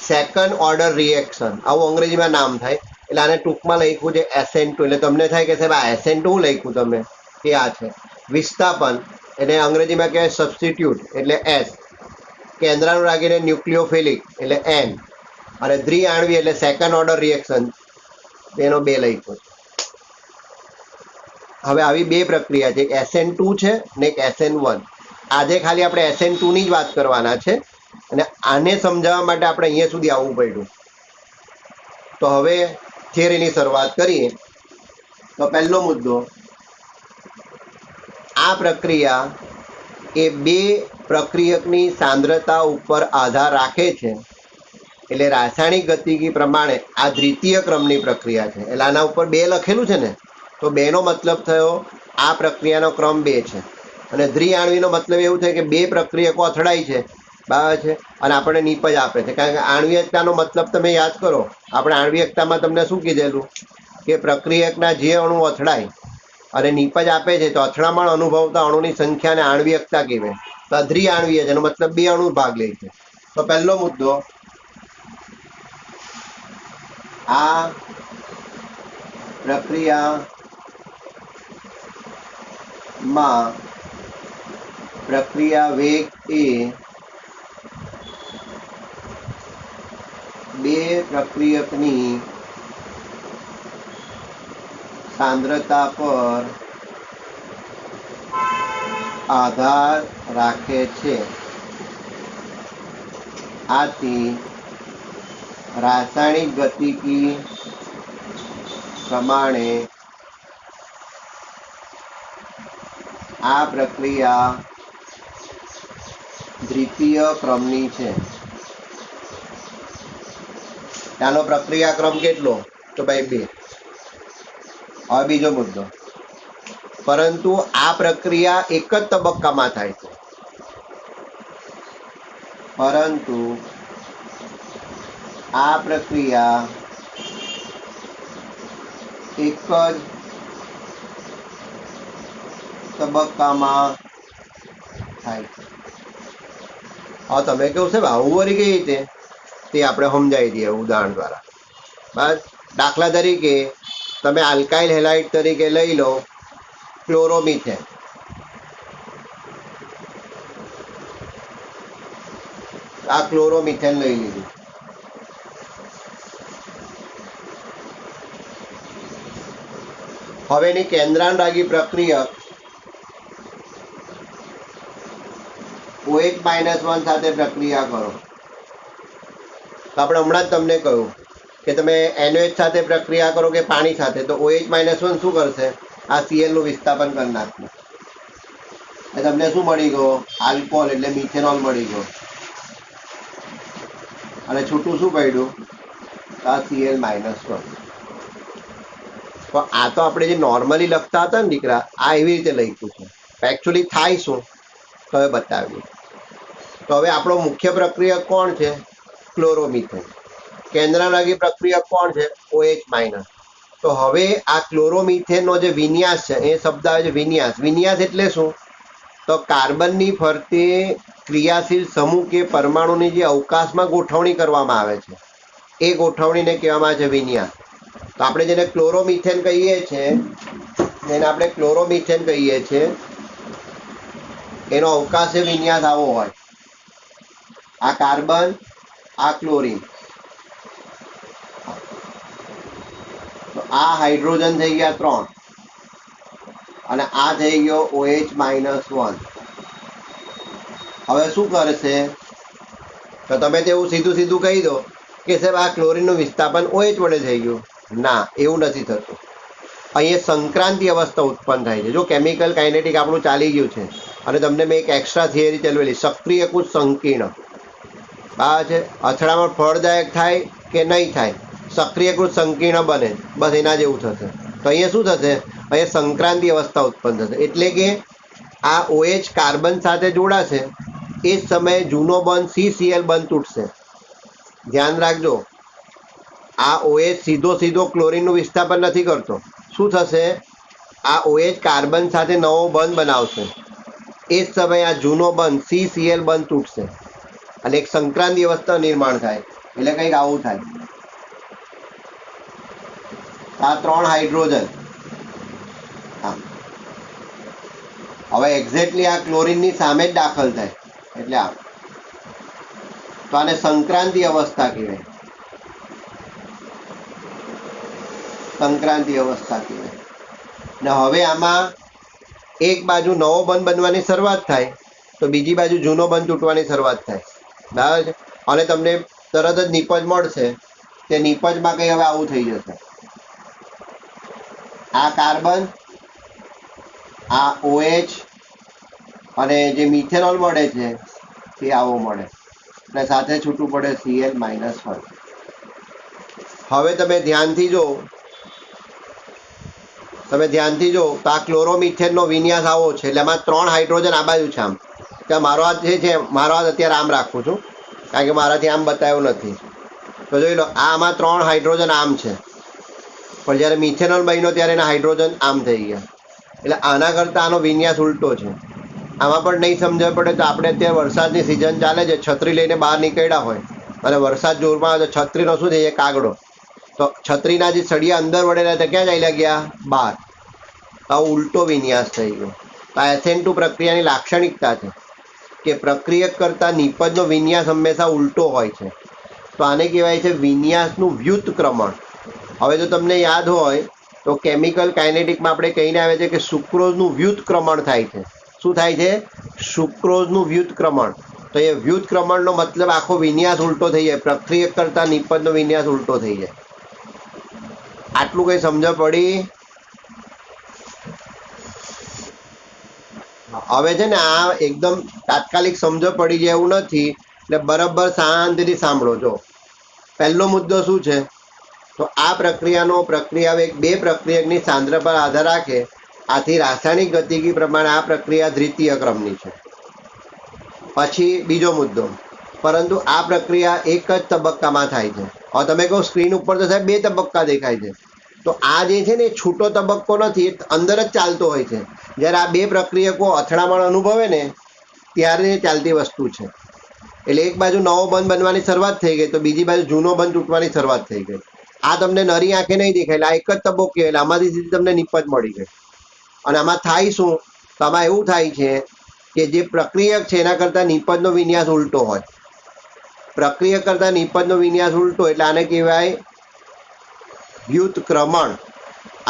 સેકન્ડ ઓર્ડર રિએક્શન, આવું અંગ્રેજીમાં નામ થાય. એટલે આને ટૂંકમાં લખ્યું છે SN2. એટલે તમને થાય કે સાહેબ આ SN2 લખ્યું તમે, કે આ છે વિસ્થાપન. એને અંગ્રેજીમાં કહેવાય સબસ્ટિટ્યુટ એટલે S. કેન્દ્રાનુરાગીને ન્યુક્લિયોફિલિક એટલે N. અને દ્વિઆણવી એટલે સેકન્ડ ઓર્ડર રિએક્શન, એનો 2 લખ્યો છે. હવે આવી બે પ્રક્રિયા છે, એક SN2 છે ને એક SN1. આજે ખાલી આપણે SN2 ની જ વાત કરવાના છે, અને આને સમજાવવા માટે આપણે અહીંયા સુધી આવવું પડ્યું. તો હવે થિયરીની શરૂઆત કરીએ. તો પહેલો મુદ્દો, આ પ્રક્રિયા એ બે પ્રક્રિયકની સાંદ્રતા ઉપર આધાર રાખે છે. એટલે રાસાયણિક ગતિકી પ્રમાણે આ દ્વિતીય ક્રમની પ્રક્રિયા છે. એટલે આના ઉપર 2 લખેલું છે ને, તો 2 નો મતલબ થયો આ પ્રક્રિયાનો ક્રમ 2 છે. અને દ્વિઆણવીનો મતલબ એવું થાય કે બે પ્રક્રિયકો અથડાય છે, બરાબર છે, અને આપણને નિપજ આપે છે. કારણ કે આણ્વિયકતાનો મતલબ તમે યાદ કરો, આપણે આણ્વિયકતામાં તમને શું કીધેલું કે પ્રક્રિયકના જે અણુ અથડાય અને નિપજ આપે છે, તો અથડામણ અનુભવતા અણુની સંખ્યાને આણ્વિયકતા કહેવાય. તો આ દ્વિઆણવીય છે, એનો મતલબ 2 અણુ ભાગ લે છે. તો પહેલો મુદ્દો, આ પ્રક્રિયામાં પ્રક્રિયા વેગ એ બે પ્રક્રિયકની સાંદ્રતા પર આધાર રાખે છે. આથી રાસાયણિક ગતિકી પ્રમાણે આ પ્રક્રિયા દ્વિતીય ક્રમની છે. આનો પ્રક્રિયા ક્રમ કેટલો? તો ભાઈ 2. હવે બીજો મુદ્દો, પરંતુ આ પ્રક્રિયા એક જ તબક્કામાં થાય છે. પરંતુ આ પ્રક્રિયા એક જ તબક્કામાં થાય છે. હવે તમે કેવું છે આવું વળી કઈ રીતે, તે આપણે સમજાવી દઈએ ઉદાહરણ દ્વારા. બસ દાખલા તરીકે તમે આલ્કાઇલ હેલાઇડ તરીકે લઈ લો ક્લોરોમિથેન. આ ક્લોરોમિથેન લઈ લીધું. હવે એની કેન્દ્રાનુરાગી પ્રક્રિયક OH-1 સાથે પ્રક્રિયા કરો. તો આપણે હમણાં જ તમને કહ્યું કે તમે NOH સાથે પ્રક્રિયા કરો કે પાણી સાથે, તો OH-1 શું કરશે? આ Cl નું વિસ્થાપન કરી નાખશે. તમને શું મળી ગયો? આલ્કોહોલ એટલે મિથેનોલ મળી ગયો. અને છૂટું શું પડ્યું? આ Cl-1. તો આ તો આપણે જે નોર્મલી લખતા હતા ને દીકરા, આ એવી રીતે લખ્યું છે. એકચ્યુઅલી થાય શું તો હવે બતાવીએ. તો હવે આપણો મુખ્ય પ્રક્રિયક કોણ છે? ક્લોરોમિથેન. કેન્દ્રાનુરાગી પ્રક્રિયક કોણ છે? OH-. તો હવે આ ક્લોરોમિથેનનો જે વિન્યાસ છે, એ શબ્દ આવે છે વિન્યાસ. વિન્યાસ એટલે શું? તો કાર્બનની ફરતે ક્રિયાશીલ સમૂહ કે પરમાણુની જે અવકાશમાં ગોઠવણી કરવામાં આવે છે, એ ગોઠવણીને કહેવામાં આવે છે વિન્યાસ. તો આપણે જેને ક્લોરોમિથેન કહીએ છીએ, એનો અવકાશીય વિન્યાસ આવો હોય. આ કાર્બન, આ ક્લોરીન, તો આ હાઇડ્રોજન થઈ ગયા 3, અને આ થઈ ગયો OH-1. હવે શું કરશે? તો તમે તેવું સીધું સીધું કહી દો કે સાહેબ આ ક્લોરીનનું વિસ્થાપન OH વડે થઈ ગયું. ના, એવું નથી થતું. અહીંયા સંક્રાંતિ અવસ્થા ઉત્પન્ન થાય છે. જો કેમિકલ કાઇનેટિક આપણું ચાલી ગયું છે અને તમને મેં એક એક્સ્ટ્રા થિયરી ચલાવેલી સક્રિયકૃત સંકીર્ણ, બરાબર છે. અથડામણ ફળદાયક થાય કે નહીં થાય, સક્રિયકૃત સંકીર્ણ બને, બસ એના જેવું થશે. તો અહીંયા શું થશે, અહીંયા સંક્રાંતિ અવસ્થા ઉત્પન્ન થશે. એટલે કે આ OH કાર્બન સાથે જોડાશે એ જ સમયે જૂનો બંધ CCl બંધ તૂટશે. ધ્યાન રાખજો, આ OH સીધો સીધો ક્લોરીનનું વિસ્થાપન નથી કરતો. શું થશે, આ OH કાર્બન સાથે નવો બંધ બનાવશે, એ જ સમયે આ જૂનો બંધ CCl બંધ તૂટશે અને એક સંક્રાંતિ અવસ્થા નિર્માણ થાય. એટલે કંઈક આવું થાય. આ 3 હાઇડ્રોજન, હા, હવે એક્ઝેક્ટલી આ ક્લોરીનની સામે જ દાખલ થાય એટલે આ, તો આને સંક્રાંતિ અવસ્થા કહેવાય. સંક્રાંતિ અવસ્થા કહેવાય. ને હવે આમાં એક બાજુ નવો બંધ બનવાની શરૂઆત થાય તો બીજી બાજુ જૂનો બંધ તૂટવાની શરૂઆત થાય, બરાબર છે. અને તમને તરત જ નિપજ મળશે. તે નિપજમાં કંઈ હવે આવું થઈ જશે, આ કાર્બન, આ OH અને જે મિથેનોલ મળે છે તે આવો મળે અને સાથે છૂટું પડે Cl-1. હવે તમે ધ્યાનથી જો તો આ ક્લોરોમિથેનનો વિન્યાસ આવો છે. એટલે આમાં 3 હાઇડ્રોજન આ બાજુ છે. આમ ત્યાં મારો હાથ જે છે, મારો હાથ અત્યારે આમ રાખું છું કારણ કે મારાથી આમ બતાવ્યું નથી. તો જોઈ લો, આમાં 3 હાઇડ્રોજન આમ છે, પણ જ્યારે મિથેનોલ બન્યો ત્યારે એના હાઇડ્રોજન આમ થઈ ગયા. એટલે આના કરતાં આનો વિન્યાસ ઉલટો છે. આમાં પણ નહીં સમજણ પડે તો આપણે અત્યારે વરસાદની સિઝન ચાલે છે, છત્રી લઈને બહાર નીકળ્યા હોય અને વરસાદ જોરમાં આવે તો છત્રીનો શું થઈ જાય, કાગડો. તો છત્રીના જે સળિયા અંદર વળેલા હતા ક્યાં ચાલ્યા ગયા, બહાર. તો આ ઉલટો વિન્યાસ થઈ ગયો. તો આ SN2 પ્રક્રિયાની લાક્ષણિકતા છે કે પ્રક્રિયક કરતાં નિપજનો વિન્યાસ હંમેશા ઉલટો હોય છે. તો આને કહેવાય છે વિન્યાસનું વ્યુત્ક્રમણ. હવે જો તમને યાદ હોય તો કેમિકલ કાઇનેટિકમાં આપણે કહીને આવે છે કે સુક્રોઝનું વ્યુત્ક્રમણ થાય છે. શું થાય છે, સુક્રોઝનું વ્યુત્ક્રમણ. તો એ વ્યુત્ક્રમણનો મતલબ આખો વિન્યાસ ઉલટો થઈ જાય, પ્રક્રિયક કરતાં નિપજનો વિન્યાસ ઉલટો થઈ જાય. આટલું કંઈ સમજ પડી? હવે છે ને આ એકદમ તાત્કાલિક સમજ પડી જાય એવું નથી, એટલે બરાબર શાંતિથી સાંભળો. જો પહેલો મુદ્દો શું છે, તો આ પ્રક્રિયાનો પ્રક્રિયા વેગ 2 પ્રક્રિયકની સાંદ્રતા પર આધાર રાખે. આથી રાસાયણિક ગતિકી પ્રમાણે આ પ્રક્રિયા દ્વિતીય ક્રમની છે. પછી બીજો મુદ્દો, પરંતુ આ પ્રક્રિયા એક જ તબક્કામાં થાય છે. હવે તમે કહો સ્ક્રીન ઉપર તો સાહેબ 2 તબક્કા દેખાય છે, તો આ જે છે ને એ છૂટો તબક્કો નથી, એ અંદર જ ચાલતો હોય છે. જ્યારે આ 2 પ્રક્રિયકો અથડામણ અનુભવે ને ત્યારે ચાલતી વસ્તુ છે. એટલે એક બાજુ નવો બંધ બનવાની શરૂઆત થઈ ગઈ તો બીજી બાજુ જૂનો બંધ તૂટવાની શરૂઆત થઈ ગઈ. આ તમને નરી આંખે નહીં દેખાય, એટલે આ એક જ તબક્કો, એટલે આમાંથી સીધી તમને નિપજ મળી ગઈ. અને આમાં થાય શું, તો આમાં એવું થાય છે કે જે પ્રક્રિયક છે એના કરતાં નિપજનો વિન્યાસ ઉલટો હોય. પ્રક્રિયક કરતાં નિપજનો વિન્યાસ ઉલટો એટલે આને કહેવાય વ્યુત્ક્રમણ.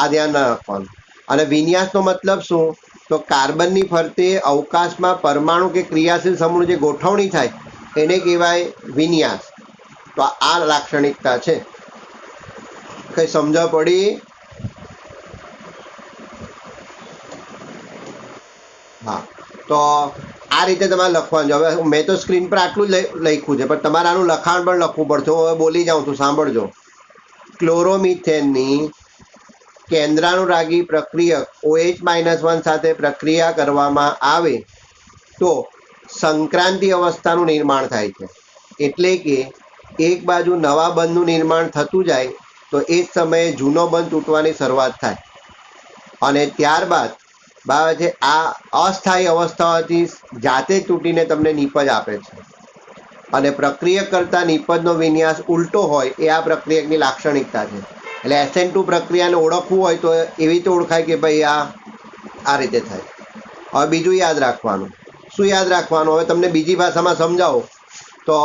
આ ધ્યાન રાખવાનું. અને વિન્યાસનો મતલબ શું, તો કાર્બનની ફરતે અવકાશમાં પરમાણુ કે ક્રિયાશીલ સમૂહની જે ગોઠવણી થાય એને કહેવાય વિન્યાસ. તો આ લાક્ષણિકતા છે. કઈ સમજ પડી? હા, તો આ રીતે તમારે લખવાનું છે. હવે મેં તો સ્ક્રીન પર આટલું જ લખ્યું છે, પણ તમારે આનું લખાણ પણ લખવું પડશે. હું હવે બોલી જાઉં છું, સાંભળજો. ક્લોરોમિથેનની કેન્દ્રાનુરાગી પ્રક્રિયક OH-1 સાથે પ્રક્રિયા કરવામાં આવે તો સંક્રાંતિ અવસ્થાનું નિર્માણ થાય છે. એટલે કે એક બાજુ નવા બંધનું નિર્માણ થતું જાય તો એ જ સમયે જૂનો બંધ તૂટવાની શરૂઆત થાય અને ત્યારબાદ બરાબર છે આ અસ્થાયી અવસ્થાઓથી જાતે જ તૂટીને તમને નિપજ આપે છે. અને પ્રક્રિયક કરતાં નિપજનો વિન્યાસ ઉલટો હોય એ આ પ્રક્રિયકની લાક્ષણિકતા છે. એટલે SN2 પ્રક્રિયાને ઓળખવું હોય તો એવી રીતે ઓળખાય કે ભાઈ આ રીતે થાય. હવે બીજું યાદ રાખવાનું. શું યાદ રાખવાનું? હવે તમને બીજી ભાષામાં સમજાવો તો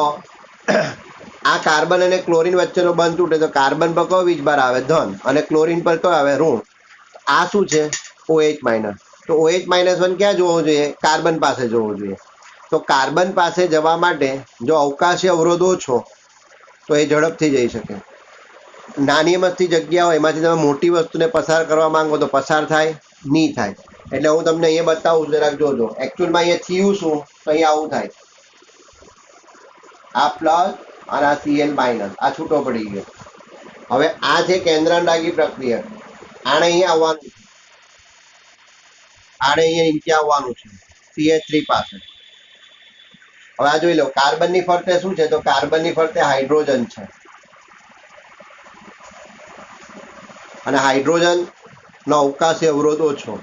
આ કાર્બન અને ક્લોરીન વચ્ચેનો બંધ તૂટે તો કાર્બન પર કયો વીજભાર આવે, ધન, અને ક્લોરીન પર કયો આવે, ઋણ. આ શું છે, OH-. તો OH-1 ક્યાં જોવો જોઈએ, કાર્બન પાસે જોવો જોઈએ. તો કાર્બન પાસે જવા માટે જો અવકાશી અવરોધ ઓછો તો એ ઝડપથી જઈ શકે. નાની મસ્તી જગ્યા હોય એમાંથી તમે મોટી વસ્તુને પસાર કરવા માંગો તો પસાર થાય નહીં થાય. એટલે હું તમને અહીંયા બતાવું જરાક જોજો. એકચ્યુઅલમાં અહીંયા થયું શું તો અહીંયા આવું થાય, આ પ્લસ અને આ Cl માઇનસ, આ છૂટો પડી ગયો. હવે આ છે કેન્દ્રાંડાગી પ્રક્રિયા, આને અહીંયા આવવાનું, આને અહીંયા નીચે આવવાનું છે CH3 પાસે. હવે આ જોઈ લો, કાર્બનની ફરતે શું છે તો કાર્બનની ફરતે હાઇડ્રોજન છે, અને હાઇડ્રોજન નો અવકાશી અવરોધ ઓછો,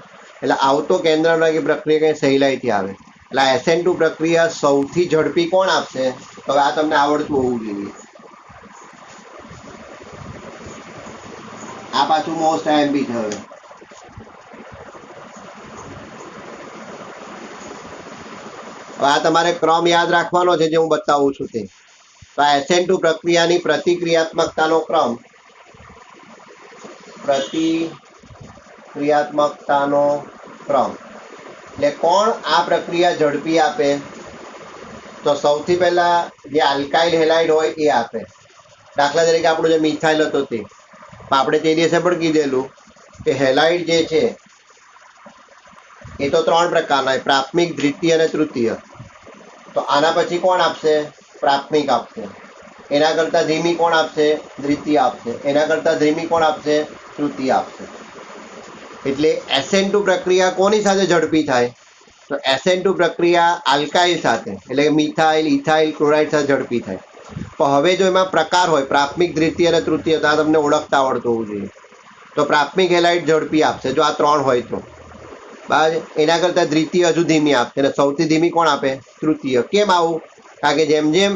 એટલે આવતો કેન્દ્રાંડાગી પ્રક્રિયા કઈ સહેલાઈથી આવે. એટલે SN2 પ્રક્રિયા સૌથી ઝડપી કોણ આપશે? તો હવે આ તમને આવડતું હોવું જોઈએ. આ પાછું મોસ્ટ આઈએમપી છે. હવે આ તમારે ક્રમ યાદ રાખવાનો છે જે હું બતાવું છું તે. તો આ SN2 પ્રક્રિયાની પ્રતિક્રિયાત્મકતાનો ક્રમ, પ્રતિક્રિયાત્મકતાનો ક્રમ એટલે કોણ આ પ્રક્રિયા ઝડપી આપે? તો સૌથી પહેલા જે આલ્કાઇલ હેલાઇડ હોય એ આપે. દાખલા તરીકે આપણું જે મિથાઇલ હતો તે, આપણે તે દિવસે પણ કીધેલું કે હેલાઇડ જે છે એ તો 3 પ્રકારના, પ્રાથમિક, દ્વિતીય અને તૃતીય. તો આના પછી કોણ આપશે? પ્રાથમિક આપશે. એના કરતાં ધીમી કોણ આપશે? દ્વિતીય આપશે. એના કરતાં ધીમી કોણ આપશે? તૃતીય આપશે. એટલે SN2 પ્રક્રિયા કોની સાથે ઝડપી થાય? તો SN2 પ્રક્રિયા આલ્કાઇલ સાથે, એટલે મિથાઇલ, ઇથાઇલ, ક્લોરાઇડ સાથે ઝડપી થાય. તો હવે જો એમાં પ્રકાર હોય પ્રાથમિક, દ્વિતીય અને તૃતીય, તો આ તમને ઓળખતા આવડતું હોવું જોઈએ. તો પ્રાથમિક હેલાઇડ ઝડપી આપશે જો આ 3 હોય તો. બરાબર. એના કરતાં દ્વિતીય હજુ ધીમી આપશે, અને સૌથી ધીમી કોણ આપે? તૃતીય. કેમ આવું? કારણ કે જેમ જેમ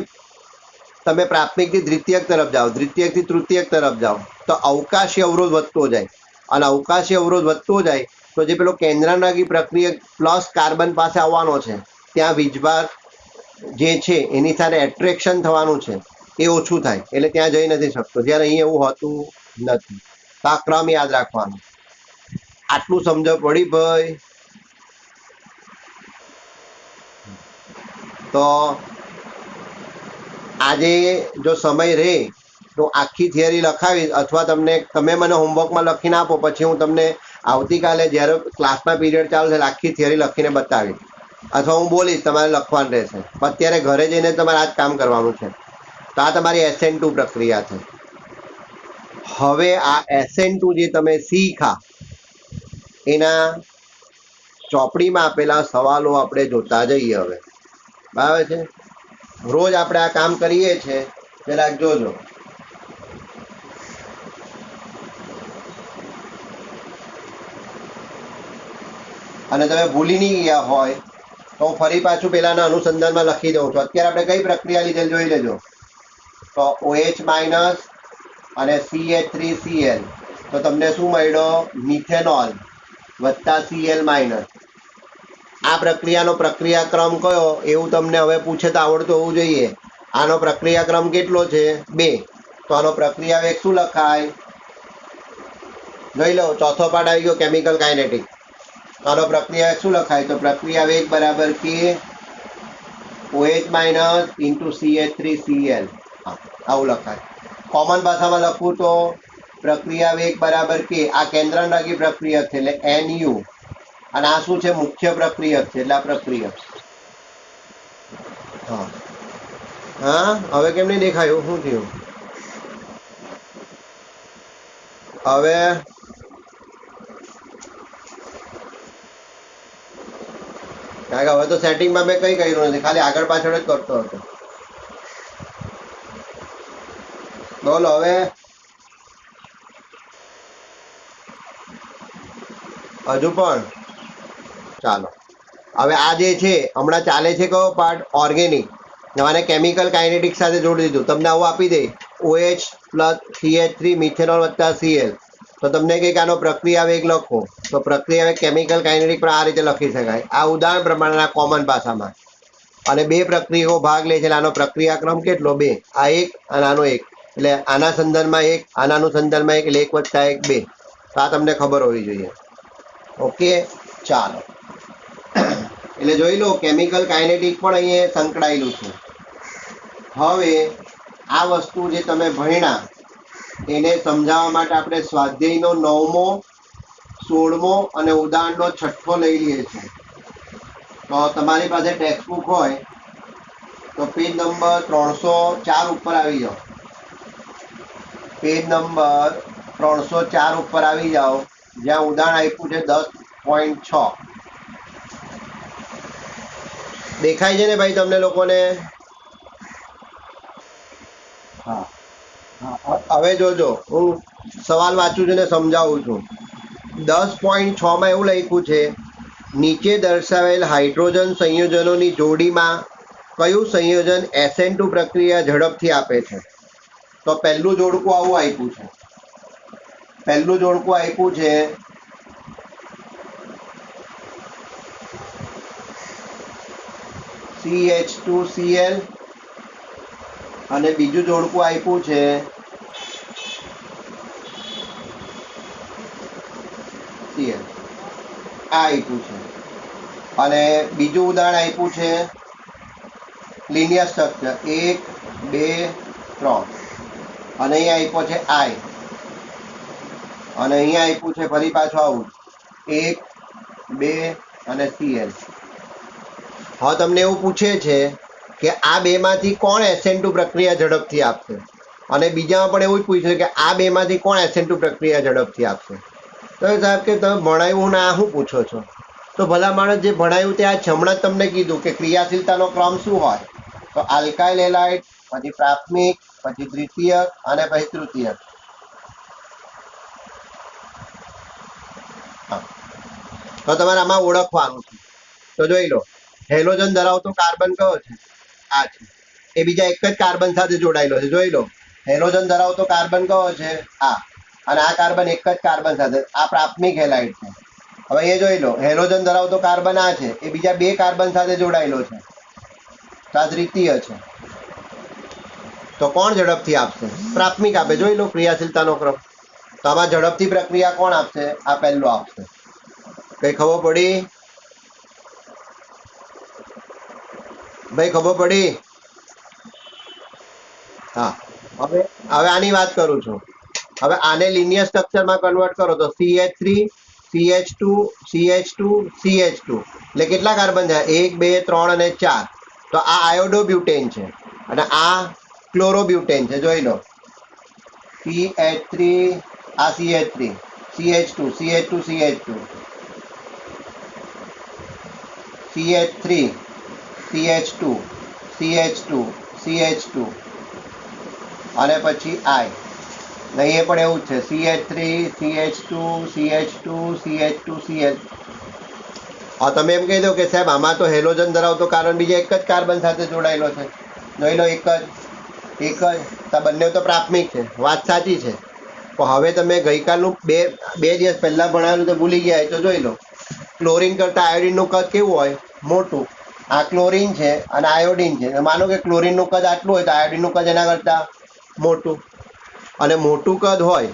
તમે પ્રાથમિકથી દ્વિતીયક તરફ જાઓ, દ્વિતીયકથી તૃતીયક તરફ જાઓ, તો અવકાશી અવરોધ વધતો જાય, અને અવકાશી અવરોધ વધતો જાય તો જે પેલો કેન્દ્રાંડાગી પ્રક્રિયા પ્લસ કાર્બન પાસે આવવાનો છે, ત્યાં વીજભાર જે છે એની સાથે એટ્રેક્શન થવાનું છે એ ઓછું થાય, એટલે ત્યાં જઈ નથી શકતો. જ્યારે અહીં એવું હોતું નથી. તો આ ક્રમ યાદ રાખવાનો. આટલું સમજ પડી ભાઈ? તો આજે જો સમય રહે તો આખી થિયરી લખાવીશ, અથવા તમે મને હોમવર્કમાં લખીને આપો, પછી હું તમને આવતીકાલે જ્યારે ક્લાસમાં પીરિયડ ચાલુ છે આખી થિયરી લખીને બતાવીશ, અથવા હું બોલીશ, તમારે લખવાનું રહેશે. અત્યારે ઘરે જઈને તમારે આ જ કામ કરવાનું છે. તો આ તમારી SN2 પ્રક્રિયા છે. હવે આ SN2 જે તમે શીખા એના ચોપડીમાં આપેલા સવાલો આપણે જોતા જઈએ. હવે બરાબર છે? રોજ આપણે આ કામ કરીએ છીએ, જરાક જોજો. અને તમે ભૂલી નહીં ગયા હોય તો હું ફરી પાછું પેલાના અનુસંધાનમાં લખી દઉં છું. અત્યારે આપણે કઈ પ્રક્રિયા લીધેલ જોઈ લેજો. તો OH માઇનસ અને CH3Cl, તો તમને શું મળ્યો? મિથેનોલ વત્તા Cl માઇનસ. આ પ્રક્રિયાનો પ્રક્રિયાક્રમ કયો એવું તમને હવે પૂછે તો આવડતું હોવું જોઈએ. આનો પ્રક્રિયાક્રમ કેટલો છે? 2. તો આનો પ્રક્રિયા વેગ શું લખાય? જોઈ લો, ચોથો પાઠ આવી ગયો કેમિકલ કાઇનેટિક. આનો પ્રક્રિયા વેગ શું લખાય? તો પ્રક્રિયા વેગ બરાબર K OH minus into CH3Cl. આવું લખાય. કોમન ભાષામાં લખવું તો પ્રક્રિયા વેગ બરાબર K, આ કેન્દ્રાંડાગી પ્રક્રિયા છે એટલે NU, અને આ શું છે? મુખ્ય પ્રક્રિયક છે એટલે આ પ્રક્રિયક. હા હા, હવે કેમ નહીં દેખાયું? શું થયું? હવે કારણ કે હવે તો સેટિંગમાં મેં કઈ કર્યું નથી, ખાલી આગળ પાછળ જ કરતો હતો. બોલો હવે. હજુ પણ ચાલો. હવે આ જે છે હમણાં ચાલે છે કયો પાર્ટ? ઓર્ગેનિક. મને કેમિકલ કાઇનેટિક સાથે જોડી દીધું. તમને આવું આપી દે OH પ્લસ CH3 મિથેનોલ વત્તા Cl, તો તમને કંઈક આનો પ્રક્રિયા વેગ લખો, તો પ્રક્રિયા વેગ કેમિકલ કાઇનેટિક પણ આ રીતે લખી શકાય. આ ઉદાહરણ પ્રમાણેના કોમન ભાષામાં. અને 2 પ્રક્રિયાઓ ભાગ લે છે એટલે આનો પ્રક્રિયાક્રમ કેટલો? 2. આ 1 અને આનો 1, એટલે આના સંદર્ભમાં 1, આના સંદર્ભમાં 1, એટલે 1 વત્તા 1 2. તો આ તમને ખબર હોવી જોઈએ. ઓકે, ચાલો. એટલે જોઈ લો, કેમિકલ કાઇનેટિક પણ અહીંયા સંકળાયેલું છે. હવે આ વસ્તુ જે તમે ભણ્યા એને સમજાવવા માટે આપણે સ્વાધ્યાયનો 9મો 16મો અને ઉદાહરણનો 6ઠ્ઠો લઈ લઈએ છીએ. તો તમારી પાસે ટેક્સ્ટબુક હોય તો પેજ નંબર 304 ઉપર આવી જાઓ. પેજ નંબર 304 ઉપર આવી જાઓ, જ્યાં ઉદાહરણ આપ્યું છે 10.6. દેખાય છે ને ભાઈ તમને લોકોને? હા, હવે જોજો, હું સવાલ વાંચું છું ને સમજાવું છું. 10.6 માં એવું લખ્યું છે, નીચે દર્શાવેલ હાઇડ્રોજન સંયોજનોની જોડીમાં કયું સંયોજન SN2 પ્રક્રિયા ઝડપથી આપે છે? તો પહેલું જોડકું આવું આપ્યું છે. પહેલું જોડકું આપ્યું છે CH2Cl અને બીજું જોડકું આપ્યું છે Cl. આ આપ્યું છે. અને બીજું ઉદાહરણ આપ્યું છે લિનિયર સ્ટ્રક્ચર 1 2 3 અને અહીંયા આપ્યો છે I અને અહીંયા આપ્યું છે ફરી પાછું આવું 1 2 અને Cl. હવે તમને એવું પૂછે છે કે આ બેમાંથી કોણ SN2 પ્રક્રિયા ઝડપથી આપશે, અને બીજામાં પણ એવું જ પૂછ્યું કે આ બેમાંથી કોણ SN2 પ્રક્રિયા ઝડપથી આપશે. તો સાહેબ કે તમે ભણાવ્યું ને આ શું પૂછો છો? તો ભલા માણસ જે ભણાવ્યું તે આ હમણાં જ તમને કીધું કે ક્રિયાશીલતાનો ક્રમ શું હોય. તો આલ્કાઇલ હેલાઇડ, પછી પ્રાથમિક, પછી દ્વિતીયક અને પછી તૃતીયક. તો તમારે આમાં ઓળખવાનું છે. તો જોઈ લો, હેલોજન ધરાવતો કાર્બન કયો છે? આ છે. એ બીજા એક જ કાર્બન સાથે જોડાયેલો છે. જોઈ લો, હેલોજન ધરાવતો કાર્બન કયો છે? આ. અને આ કાર્બન એક જ કાર્બન સાથે, આ પ્રાથમિક હેલાઇડ છે. હવે એ જોઈ લો, હેલોજન ધરાવતો કાર્બન આ છે, એ બીજા બે કાર્બન સાથે જોડાયેલો છે, તો આ દ્વિતીય છે. તો કોણ ઝડપથી આપશે? પ્રાથમિક આપે. જોઈ લો ક્રિયાશીલતાનો ક્રમ. તો આમાં ઝડપથી પ્રક્રિયા કોણ આપશે? આ પહેલો આપશે. કઈ ખબર પડી ભાઈ? ખબર પડી? હા. હવે આની વાત કરું છું. હવે આને લિનિયર સ્ટ્રક્ચરમાં કન્વર્ટ કરો તો CH3 CH2 CH2 CH2 એટલે કેટલા કાર્બન થયા? 1 2 3 અને 4. તો આ આયોડોબ્યુટેન છે અને આ ક્લોરોબ્યુટેન છે. જોઈ લો, CH3, આ CH3, CH2 CH2 CH2 CH3 CH2 CH2 CH2 અને પછી I. અહીં પણ એવું જ છે, CH3 CH2 CH2 CH2 CH. હા, તમે એમ કહી દો કે સાહેબ આમાં તો હેલોજન ધરાવતો કાર્બન બીજા એક જ કાર્બન સાથે જોડાયેલો છે. જોઈ લો, એક જ. તો બંને તો પ્રાથમિક છે. વાત સાચી છે. તો હવે તમે ગઈકાલનું બે દિવસ પહેલા ભણાવેલું તો ભૂલી ગયા તો જોઈ લો, ક્લોરીન કરતા આયોડિનનું કદ કેવું હોય? મોટું. આ ક્લોરીન છે અને આયોડિન છે. માનો કે ક્લોરીનનું કદ આટલું હોય તો આયોડિનનું કદ એના કરતા મોટું. અને મોટું કદ હોય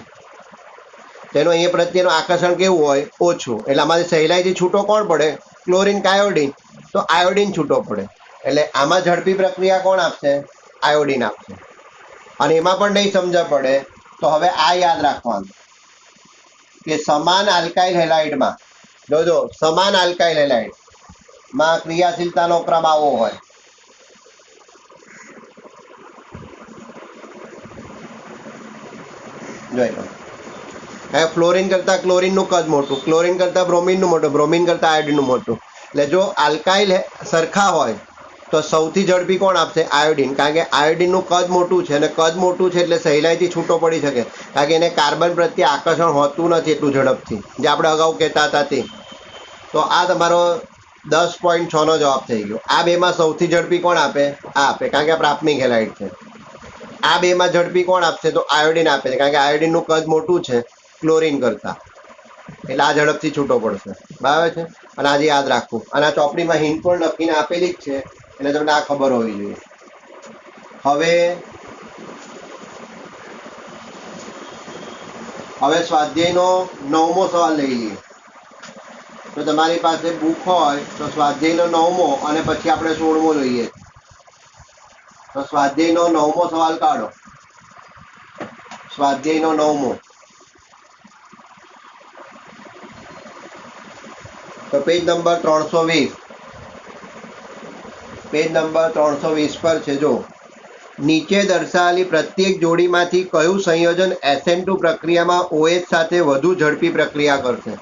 તેનું અહીંયા પ્રત્યેનું આકર્ષણ કેવું હોય? ઓછું. એટલે આમાંથી સહેલાઈથી છૂટો કોણ પડે? ક્લોરીન કે આયોડિન? તો આયોડિન છૂટો પડે. એટલે આમાં ઝડપી પ્રક્રિયા કોણ આપશે? આયોડિન આપશે. અને એમાં પણ નહીં સમજ પડે તો હવે આ યાદ રાખવાનું કે સમાન આલ્કાઇલ હેલાઇડમાં, જોજો, સમાન આલ્કાઇલ હેલાઇડમાં ક્રિયાશીલતાનો ક્રમ આવો હોય. જોઈ લો, ફ્લોરિન કરતા ક્લોરીનનું કદ મોટું, ક્લોરીન કરતા બ્રોમિનનું મોટું, બ્રોમિન કરતા આયોડિનનું મોટું. એટલે જો આલ્કાઇલ સરખા હોય તો સૌથી ઝડપી કોણ આપશે? આયોડિન. કારણ કે આયોડિનનું કદ મોટું છે અને કદ મોટું છે એટલે સહેલાઈથી છૂટો પડી શકે, કારણ કે એને કાર્બન પ્રત્યે આકર્ષણ હોતું નથી એટલું ઝડપથી, જે આપણે અગાઉ કહેતા હતા તે. તો આ તમારો 10.6 જવાબ થઈ ગયો. આ બેમાં સૌથી ઝડપી કોણ આપે? આ આપે, કારણ કે આ પ્રાથમિક હેલાઇડ છે. આ બેમાં ઝડપી કોણ આપશે? તો આયોડિન આપે છે, કારણ કે આયોડિનનું કદ મોટું છે ક્લોરીન કરતા, એટલે આ ઝડપથી છૂટો પડશે. બરાબર છે? અને આજે યાદ રાખવું. અને આ ચોપડીમાં હિન્ટ પણ લખીને આપેલી જ છે, એટલે તમને આ ખબર હોવી જોઈએ. હવે સ્વાધ્યાયનો 9મો સવાલ લઈ લઈએ. તો તમારી પાસે બુક હોય તો સ્વાધ્યાયનો 9મો અને પછી આપણે 16મો જોઈએ. તો સ્વાધ્યાયનો 9મો સવાલ કાઢો. સ્વાધ્યાયનો 9મો. તો પેજ નંબર 320. પેજ નંબર 320 પર છે. જો નીચે દર્શાવેલી પ્રત્યેક જોડીમાંથી કયું સંયોજન SN2 પ્રક્રિયામાં OH સાથે વધુ ઝડપી પ્રક્રિયા કરશે?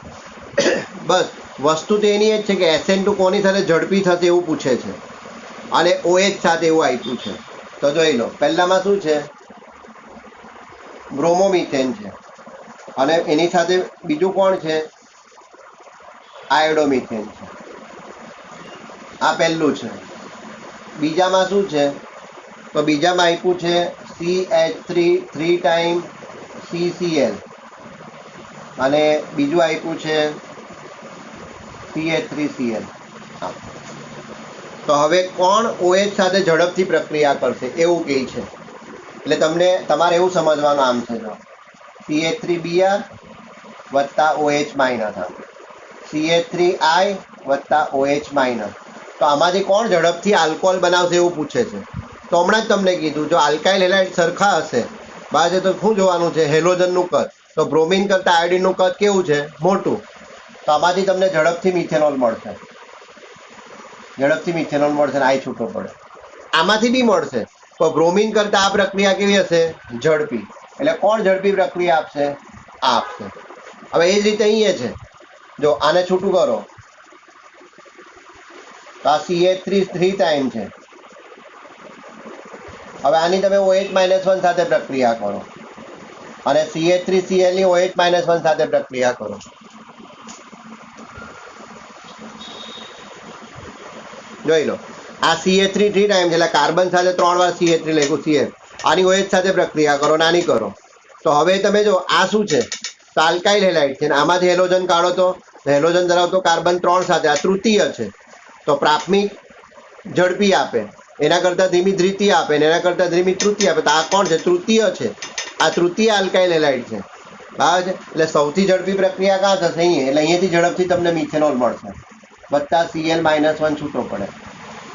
બસ વસ્તુ તો એની જ છે કે SN2 કોની સાથે ઝડપી થશે એવું પૂછે છે, અને OH સાથે એવું આપ્યું છે. તો જોઈ લો, પહેલામાં શું છે? બ્રોમોમિથેન છે, અને એની સાથે બીજું કોણ છે? આયોડોમિથેન છે. આ પહેલું છે. બીજામાં શું છે? તો બીજામાં આપ્યું છે CH3 3 ટાઈમ CCl, અને બીજું આપ્યું છે CH3Cl. તો હવે કોણ OH સાથે ઝડપથી પ્રક્રિયા કરશે એવું કહે છે. એટલે તમને તમારે એવું સમજવાનું આમ છે, જો CH3Br વત્તા OH માઇનસ, CH3I વત્તા OH માઇનસ. તો આમાંથી કોણ ઝડપથી આલ્કોહોલ બનાવશે એવું પૂછે છે. તો હમણાં જ તમને કીધું, જો આલ્કાઇલ હેલાઇડ સરખા હશે બરાબર છે, તો શું જોવાનું છે? હેલોજનનું કદ. તો બ્રોમિન કરતાં આયોડિનનું કદ કેવું છે? મોટું. તો આમાંથી તમને ઝડપથી મિથેનોલ મળશે. ઝડપથી મિથેનોલ મળશે ને આ છૂટો પડે. આમાંથી બી મળશે, તો બ્રોમિન કરતાં આ પ્રક્રિયા કેવી હશે? ઝડપી. એટલે કોણ ઝડપી પ્રક્રિયા આપશે? આ આપશે. હવે એ જ રીતે અહીંયા છે, જો આને છૂટું કરો તો આ CH3 3 ટાઈમ છે. હવે આની તમે OH-1 સાથે પ્રક્રિયા કરો, અને CH3Cl ની OH-1 સાથે પ્રક્રિયા કરો. જોઈ લો, આ CH3 3 ટાઈમ છે, એટલે કાર્બન સાથે 3 વાર CH3 લખ્યું CH. આની OH સાથે પ્રક્રિયા કરો, નાની કરો. તો હવે તમે જો આ શું છે? તો આલ્કાઇલ હેલાઇડ છે, ને આમાંથી હેલોજન કાઢો તો હેલોજન ધરાવતો કાર્બન 3 સાથે, આ તૃતીય છે. તો પ્રાથમિક ઝડપી આપે, એના કરતાં ધીમી દ્વિતીય આપે, ને એના કરતાં ધીમી તૃતીય આપે. તો આ કોણ છે? તૃતીય છે. આ તૃતીય આલ્કાઇલ હેલાઇડ છે, બરાબર છે. એટલે સૌથી ઝડપી પ્રક્રિયા ક્યાં થશે? અહીંયા. એટલે અહીંયાથી ઝડપથી તમને મિથેનોલ મળશે, વત્તા Cl-1 છૂટો પડે.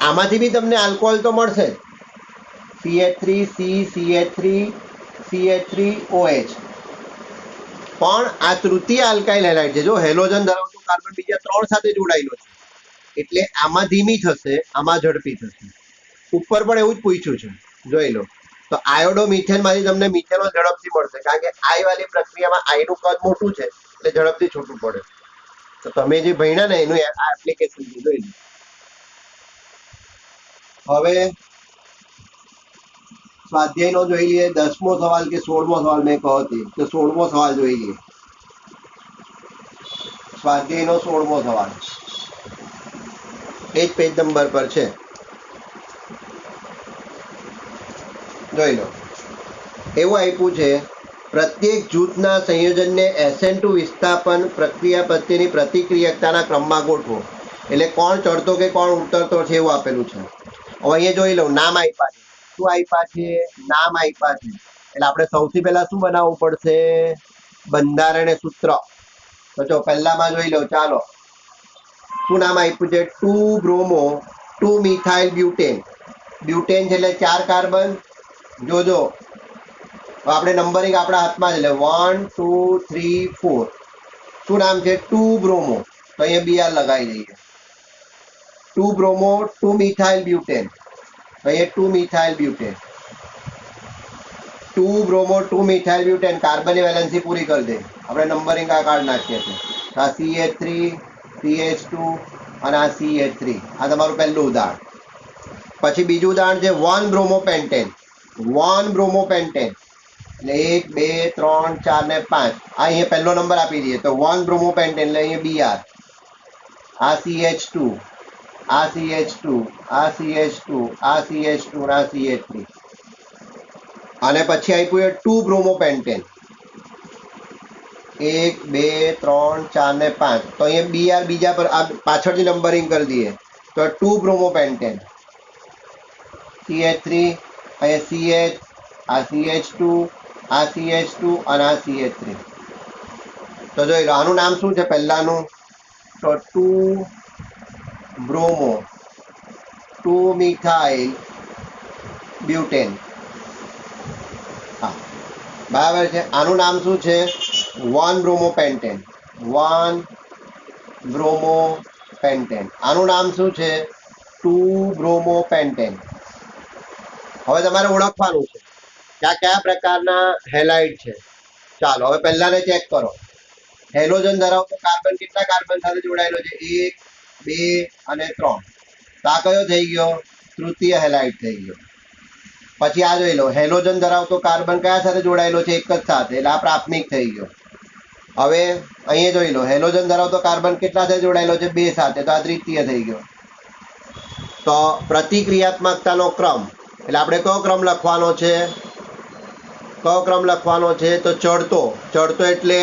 આમાંથી બી તમને આલ્કોહોલ તો મળશે જ, CH3C CH3 CH3OH. પણ આ તૃતીય આલ્કાઇલ હેલાઇડ છે, જો હેલોજન ધરાવતો કાર્બન બીજા 3 સાથે જોડાયેલો છે, એટલે આમાં ધીમી થશે, આમાં ઝડપી થશે. ઉપર પણ એવું જ પૂછ્યું છે, જોઈ લો. તો આયોડોમિથેન માંથી તમને મિથેનોલ ઝડપથી મળશે, કારણ કે આઈ વાળી પ્રક્રિયામાં આઈનું કદ મોટું છે, એટલે ઝડપથી છૂટું પડે. તો તમે જે ભણ્યા ને એનું આ એપ્લિકેશન જોઈ લો. હવે સ્વાધ્યાયનો જોઈ લઈએ 10મો સવાલ કે 16મો સવાલ. મેં કહો તે તો 16મો સવાલ જોઈ લઈએ. સ્વાધ્યાયનો 16મો સવાલ એ જ પેજ નંબર પર છે. જોઈ લો, એવું આપ્યું છે, પ્રત્યેક જૂથના સંયોજનને SN2 વિસ્થાપન પ્રક્રિયા પ્રત્યેની પ્રતિક્રિયકતાના ક્રમમાં ગોઠવો. એટલે કોણ ચડતો કે કોણ ઉતરતો છે એવું આપેલું છે. હવે અહીંયા જોઈ લઉં, નામ આપ્યા છે. શું આપ્યા છે? નામ આપ્યા છે. એટલે આપણે સૌથી પહેલા શું બનાવવું પડશે? બંધારણીય સૂત્ર. તો જો પહેલામાં જોઈ લો, ચાલો શું નામ આપ્યું છે? 2 બ્રોમો 2 મિથાઇલ બ્યુટેન. બ્યુટેન છે એટલે 4 કાર્બન. જોજો આપણે નંબરિંગ આપણા હાથમાં જ, એટલે 1 2 3 4. શું નામ છે? 2 બ્રોમો. તો અહીંયા BR લગાવી દઈએ. 2 બ્રોમો 2 મિથાઇલ બ્યુટેન. તો અહીંયા 2 methyl butane. 2 bromo 2 methyl butane. કાર્બનની વેલેન્સી પૂરી કરી દે. આપણે નંબરિંગ આ કાર્ડ નાખીએ છીએ. આ CH3 CH2 અને આ CH3. આ તમારું પહેલું ઉદાહરણ. પછી બીજું ઉદાહરણ છે 1 બ્રોમોપેન્ટેન. 1 બ્રોમોપેન્ટેન એટલે 1 2 3 4 ને 5. આ અહીંયા પહેલો નંબર આપી દઈએ તો 1 બ્રોમોપેન્ટેન એટલે અહીંયા BR. આ CH2, આ CH2, આ CH2, આ CH2 અને આ CH3. અને પછી આપ્યું એ 2 બ્રોમોપેન્ટેન. 1 2 3 4 ને 5. તો અહીંયા BR બીજા પર આ પાછળથી નંબરિંગ કરી દઈએ તો 2 બ્રોમોપેન્ટેન. CH3, અહીંયા CH, આ CH2, આ CH2 અને આ CH3. તો જોઈ લો, આનું નામ શું છે પહેલાનું? તો 2 બ્રોમો 2 મિથાઇલ બ્યુટેન. હા, બરાબર છે. આનું નામ શું છે? 1 બ્રોમોપેન્ટેન. 1 બ્રોમોપેન્ટેન. આનું નામ શું છે? 2 બ્રોમોપેન્ટેન. હવે તમારે ઓળખવાનું છે કે આ કયા પ્રકારના હેલાઇડ છે. ચાલો હવે પહેલાને ચેક કરો. હેલોજન ધરાવતો કાર્બન કેટલા કાર્બન સાથે જોડાયેલો છે? 1 2 અને 3. તો આ કયો થઈ ગયો? તૃતીય હેલાઇડ થઈ ગયો. પછી આ જોઈ લો, હેલોજન ધરાવતો કાર્બન કયા સાથે જોડાયેલો છે? એક જ સાથે, એટલે આ પ્રાથમિક થઈ ગયો. હવે અહીંયા જોઈ લો, હેલોજન ધરાવતો કાર્બન કેટલા સાથે જોડાયેલો છે? 2 સાથે, તો આ દ્વિતીય થઈ ગયો. તો પ્રતિક્રિયાત્મકતાનો ક્રમ એટલે આપણે કયો ક્રમ લખવાનો છે? કયો ક્રમ લખવાનો છે? તો ચડતો. ચડતો એટલે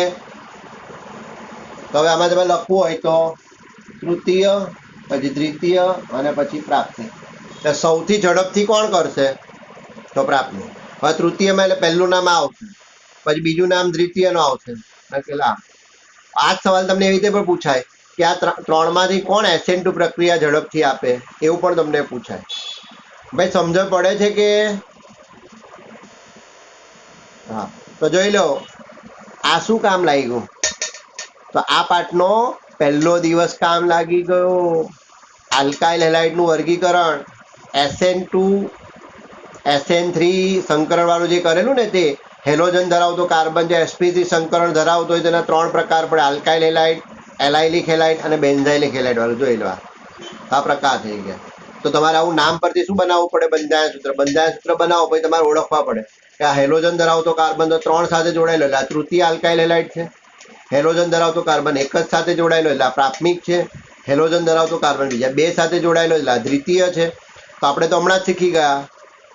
તો હવે આમાં તમે લખવું હોય તો તૃતીય, પછી દ્વિતીય અને પછી પ્રાથમિક. તો સૌથી ઝડપથી કોણ કરશે? તો પ્રાથમિક. હવે તૃતીયમાં એટલે પહેલું નામ આવશે, પછી બીજું નામ દ્વિતીયનું આવશે. આ જ સવાલ તમને એવી રીતે પણ પૂછાય કે આ ત્રણમાંથી કોણ SN2 પ્રક્રિયા ઝડપથી આપે, એવું પણ તમને પૂછાય. ભાઈ સમજણ પડે છે કે? હા, તો જોઈ લો આ શું કામ લાગ્યું? તો આ પાઠનો પહેલો દિવસ કામ લાગી ગયો. આલ્કાઇલ હેલાઇડનું વર્ગીકરણ SN2 SN3 સંકરણ વાળું જે કરેલું ને, તે હેલોજન ધરાવતો કાર્બન જે sp3 સંકરણ ધરાવતો હોય તેના 3 પ્રકાર પડે: આલ્કાઇલ હેલાઇડ, એલાઇલિક હેલાઇડ અને બેન્ઝાઇલિક હેલાઇડ વાળું. જોઈ લો આ પ્રકાર થઈ ગયા. તો તમારે આવું નામ પરથી શું બનાવવું પડે? બંધારણ સૂત્ર. બંધારણ સૂત્ર બનાવો પછી તમારે ઓળખવા પડે કે આ હેલોજન ધરાવતો કાર્બન તો 3 સાથે જોડાયેલો એટલે આ તૃતીય આલ્કાઇલ હેલાઇડ છે. હેલોજન ધરાવતો કાર્બન એક જ સાથે જોડાયેલો એટલે આ પ્રાથમિક છે. હેલોજન ધરાવતો કાર્બન બીજા 2 સાથે જોડાયેલો એટલે આ દ્વિતીય છે. તો આપણે તો હમણાં જ શીખી ગયા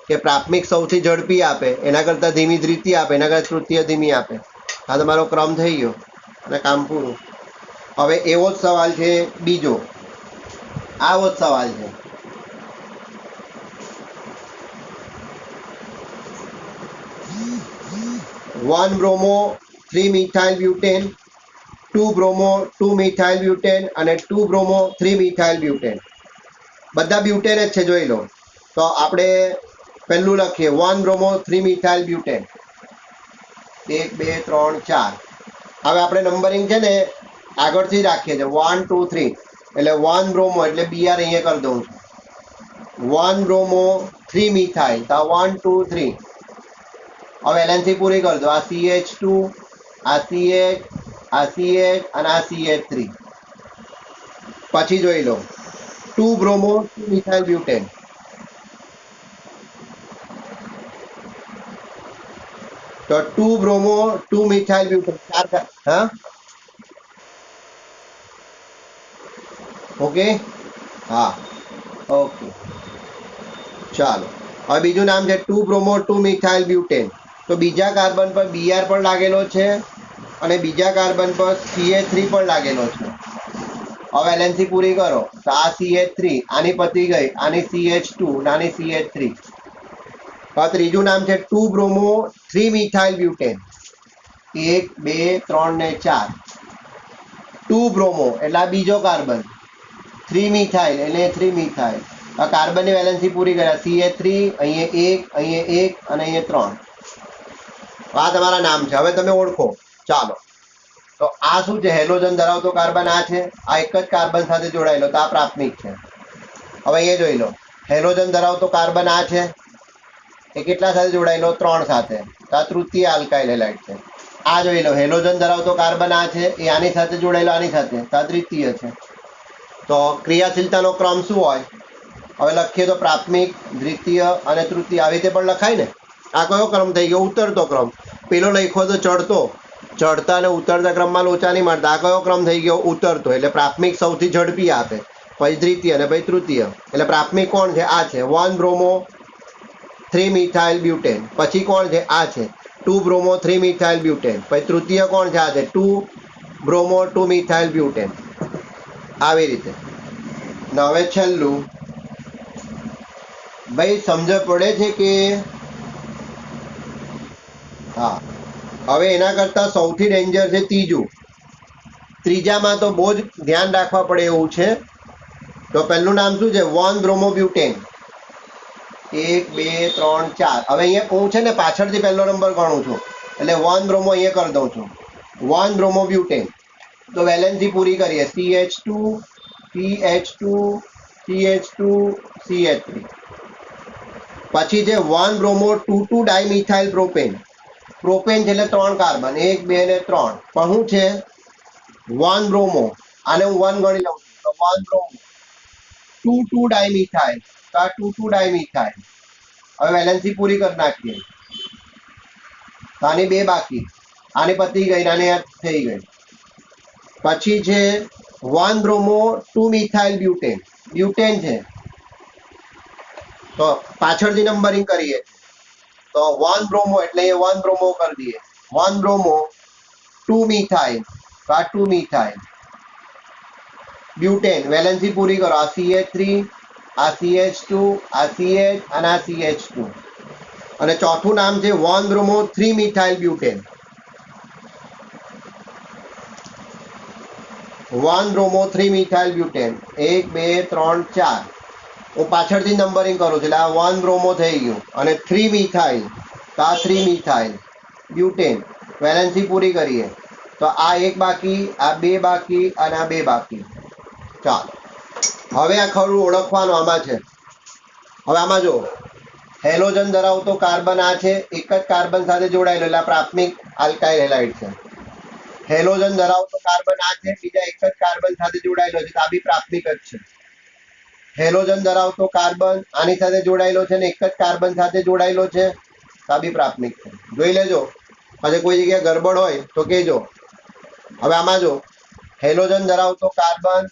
કે પ્રાથમિક સૌથી ઝડપી આપે, એના કરતાં ધીમી દ્વિતીય આપે, એના કરતાં તૃતીય ધીમી આપે. આ તમારો ક્રમ થઈ ગયો અને કામ પૂરું. હવે એવો જ સવાલ છે બીજો. આવો જ સવાલ છે. One bromo 3 methyl butane, 2 bromo 2 methyl butane અને 2 બ્રોમો 3 મિથાઇલ બ્યુટેન. બધા બ્યુટેન જ છે, જોઈ લો. તો આપણે પહેલું લખીએ 1 બ્રોમો 3 મિથાઇલ બ્યુટેન. 1 2 3 4. હવે આપણે નંબરિંગ છે ને આગળથી રાખીએ છીએ 1 2 3. એટલે 1 બ્રોમો એટલે BR અહીંયા કરી દઉં છું. 1 બ્રોમો 3 મિથાઇલ, તો 1 2 3. હવે LNC પૂરી કરી દો. આ CH2, આ CH, આ CH અને આ CH3. પછી જોઈ લો 2 બ્રોમો 2 મિથાઇલ બ્યુટેન. તો 2 બ્રોમો 2 મિથાઇલ બ્યુટેન. હા, ઓકે. હા, ઓકે. ચાલો હવે બીજું નામ છે 2 બ્રોમો 2 મિથાઇલ બ્યુટેન. તો બીજા કાર્બન પર BR પણ લાગેલો છે અને બીજા કાર્બન પર CH3 પણ લાગેલો છે. હવે LNC પૂરી કરો. તો આ CH3, આની પતી ગઈ, આની CH2, આની CH3. હવે ત્રીજું નામ છે 2 બ્રોમો 3 મિથાઇલ બ્યુટેન. 1 2 3 ને 4. 2 બ્રોમો એટલે આ બીજો કાર્બન, 3 મિથાઇલ એટલે 3 મિથાઇલ. આ કાર્બનની વેલેન્સી પૂરી કર્યા. CH3 અહીંયા 1, અહીંયા 1 અને અહીંયા 3. આ તમારા નામ છે. હવે તમે ઓળખો. ચાલો, તો આ શું છે? હેલોજન ધરાવતો કાર્બન આ છે. આ એક જ કાર્બન સાથે જોડાયેલો, તો આ પ્રાથમિક છે. હવે અહીંયા જોઈ લો, હેલોજન ધરાવતો કાર્બન આ છે. એ કેટલા સાથે જોડાયેલો? 3 સાથે. તો આ તૃતીય આલ્કાઇલ હેલાઇડ છે. આ જોઈ લો, હેલોજન ધરાવતો કાર્બન આ છે. એ આની સાથે જોડાયેલો, આની સાથે, તો આ દ્વિતીય છે. તો ક્રિયાશીલતાનો ક્રમ શું હોય? હવે લખીએ તો પ્રાથમિક, દ્વિતીય અને તૃતીય. આવી રીતે પણ લખાય ને. આ કયો ક્રમ થઈ ગયો? ઉતરતો ક્રમ. પેલો લખ્યો તો ચડતો. ચડતા અને ઉતરતા ક્રમમાં લોચા નહીં મળતા. આ કયો ક્રમ થઈ ગયો? ઉતરતો. એટલે પ્રાથમિક સૌથી ઝડપી આપે, પછી દ્વિતીય અને પછી તૃતીય. એટલે પ્રાથમિક કોણ છે? આ છે 1 બ્રોમો 3 મિથાઇલ બ્યુટેન. પછી કોણ છે? આ છે 2 બ્રોમો 3 મિથાઇલ બ્યુટેન. પછી તૃતીય કોણ છે? આ છે 2 બ્રોમો 2 મિથાઇલ બ્યુટેન. આવી રીતે. ને હવે છેલ્લું. ભાઈ સમજ પડે છે કે? હા. હવે એના કરતાં સૌથી ડેન્જર છે ત્રીજું. ત્રીજામાં તો બહુ જ ધ્યાન રાખવા પડે એવું છે. તો પહેલું નામ શું છે? 1 બ્રોમો બ્યુટેન. 1 2 3 4. હવે અહીંયા હું છે ને પાછળથી પહેલો નંબર ગણું છું. એટલે 1 બ્રોમો અહીંયા કરી દઉં છું, 1 બ્રોમો બ્યુટેન. તો વેલેન્સી પૂરી કરીએ, CH2 CH2 CH2 CH3. પછી છે 1 બ્રોમો 2,2 ડાયમિથાઇલ પ્રોપેન. પ્રોપેન છે એટલે 3 કાર્બન, 1 2 ને 3. પણ શું છે 1 બ્રોમો, આને હું 1 ગણી લઉં છું, તો 1 બ્રોમો 2,2 ડાયમિથાઇલ, તો આ 2,2 ડાયમિથાઇલ. હવે વેલેન્સી પૂરી કરી નાખીએ, તો આની 2 બાકી, આની પતી ગઈ, આની થઈ ગઈ. પછી છે 1 બ્રોમો 2 મિથાઇલ બ્યુટેન. બ્યુટેન છે તો પાછળથી નંબરિંગ કરીએ, તો 1 બ્રોમો એટલે એ 1 બ્રોમો કરી દઈએ, 1 બ્રોમો 2 મિથાઇલ, તો આ 2 મિથાઇલ બ્યુટેન. વેલેન્સી પૂરી કરો, આ CH3, આ CH2, આ CH અને આ CH2. અને ચોથું નામ છે 1 bromo 3 methyl butane. 1 bromo 3 methyl butane, 1 2 3 4. હું પાછળથી નંબરિંગ કરું છું, એટલે આ 1 બ્રોમો થઈ ગયું, અને 3 મિથાઇલ, તો આ 3 મિથાઇલ બ્યુટેન. વેલેન્સી પૂરી કરીએ, તો આ 1 બાકી, આ 2 બાકી અને આ 2 બાકી. ચાલો હવે આ ખરું ઓળખવાનું આમાં છે. હવે આમાં જો હેલોજન ધરાવતો કાર્બન આ છે, એક જ કાર્બન સાથે જોડાયેલો, એટલે આ પ્રાથમિક આલ્કાઇલ હેલાઇડ છે. હેલોજન ધરાવતો કાર્બન આ છે, બીજા એક જ કાર્બન સાથે જોડાયેલો છે, તો આ બી પ્રાથમિક જ છે. હેલોજન ધરાવતો કાર્બન આની સાથે જોડાયેલો છે ને એક જ કાર્બન સાથે જોડાયેલો છે, તો આ બી પ્રાથમિક છે. જોઈ લેજો, પછી કોઈ જગ્યાએ ગડબડ હોય તો કહેજો. હવે આમાં જો હેલોજન ધરાવતો કાર્બન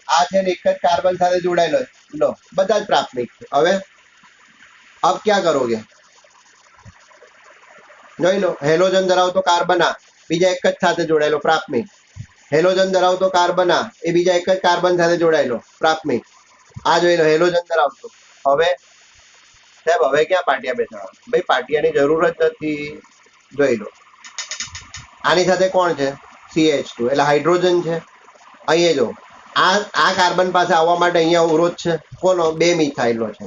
આ છે ને એક જ કાર્બન સાથે જોડાયેલો છે, લો બધા જ પ્રાથમિક છે. હવે अब क्या करोगे, જોઈ લો, હેલોજન ધરાવતો કાર્બન આ બીજા એક જ સાથે જોડાયેલો પ્રાથમિક. હેલોજન ધરાવતો કાર્બન આ એ બીજા એક જ કાર્બન સાથે જોડાયેલો પ્રાથમિક. આ જોઈ લો હેલોજન ધરાવતો. હવે સાહેબ હવે ક્યાં પાટિયા બેસાડો, ભાઈ પાટિયાની જરૂર જ નથી. જોઈ લો આની સાથે કોણ છે, CH2 એટલે હાઇડ્રોજન છે. અહીંયા જો આ કાર્બન પાસે આવવા માટે અહીંયા અવરોધ છે કોનો, 2 મિથાઇલનો છે.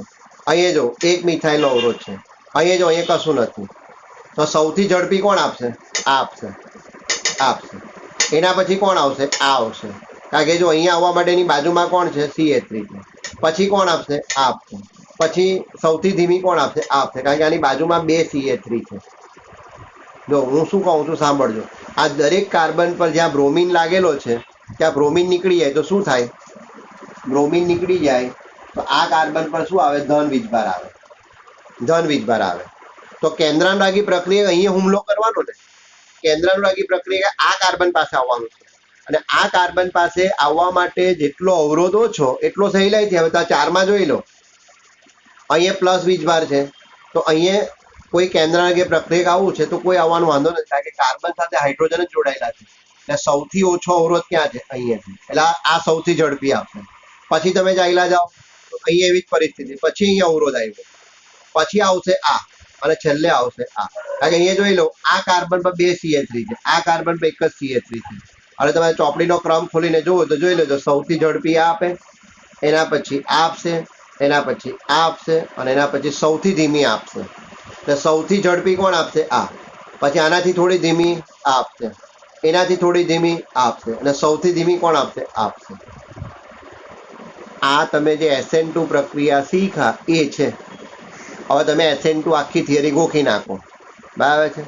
અહીંયા જો 1 મિથાઇલનો અવરોધ છે. અહીંયા જો અહીંયા કશું નથી. તો સૌથી ઝડપી કોણ આપશે, આ આપશે, આપશે. એના પછી કોણ આવશે, આ આવશે, કારણ કે જો અહીંયા આવવા માટેની બાજુમાં કોણ છે, CH3 છે. પછી કોણ આપશે, આ આપશે. પછી સૌથી ધીમી કોણ આપશે, આ આપશે, કારણ કે આની બાજુમાં 2 CH3 છે. જો હું શું કહું છું સાંભળજો, આ દરેક કાર્બન પર જ્યાં બ્રોમિન લાગેલો છે ત્યાં બ્રોમિન નીકળી જાય તો શું થાય, બ્રોમિન નીકળી જાય તો આ કાર્બન પર શું આવે, ધન વીજભાર આવે, ધન વીજભાર આવે. તો કેન્દ્રાનુરાગી પ્રક્રિયા અહીંયા હુમલો કરવાનો ને, કેન્દ્રાનુરાગી પ્રક્રિયા આ કાર્બન પાસે આવવાનું છે. અને આ કાર્બન પાસે આવવા માટે જેટલો અવરોધ ઓછો એટલો સહેલાઈથી આવે. તો આ 4માં જોઈ લો, અહીંયા પ્લસ વીજભાર છે, તો અહીંયા કોઈ કેન્દ્રાનુરાગી પ્રક્રિયા આવવું છે તો કોઈ આવવાનો વાંધો નથી, કારણ કે કાર્બન સાથે હાઇડ્રોજન જ જોડાયેલા છે. એટલે સૌથી ઓછો અવરોધ ક્યાં છે, અહીંયાથી. એટલે આ સૌથી ઝડપી આપશે. પછી તમે ચાલ્યા જાઓ તો અહીંયા એવી જ પરિસ્થિતિ, પછી અહીંયા અવરોધ આવ્યો, પછી આવશે આ, અને છેલ્લે આવશે આ. કારણ કે અહીંયા જોઈ લો આ કાર્બન પર 2 CH3 છે, આ કાર્બન પર એક જ CH3 છે. અને તમે ચોપડીનો ક્રમ ખોલીને જુઓ તો જોઈ લેજો, સૌથી ઝડપી આ આપે, એના પછી આ આપશે, એના પછી આ આપશે, અને એના પછી સૌથી ધીમી આપશે. એટલે સૌથી ઝડપી કોણ આપશે, આ. પછી આનાથી થોડી ધીમી આ આપશે, એનાથી થોડી ધીમી આ આપશે, અને સૌથી ધીમી કોણ આપશે, આ આપશે. આ તમે જે SN2 પ્રક્રિયા શીખા એ છે. હવે તમે SN2 આખી થિયરી ગોખી નાખો, બરાબર છે.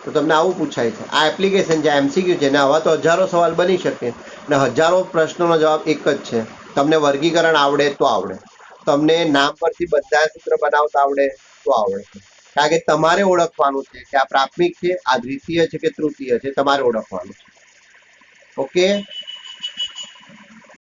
તો તમને આવું પૂછાય છે, આ એપ્લિકેશન છે, MCQ છે ને. હવે તો હજારો સવાલ બની શકે ને હજારો પ્રશ્નોનો જવાબ એક જ છે. તમને વર્ગીકરણ આવડે તો આવડે, તમને નામ પરથી બધા સૂત્ર બનાવતા આવડે તો આવડે. કારણ કે તમારે ઓળખવાનું છે કે આ પ્રાથમિક છે, આ દ્વિતીય છે કે તૃતીય છે, તમારે ઓળખવાનું છે. ઓકે.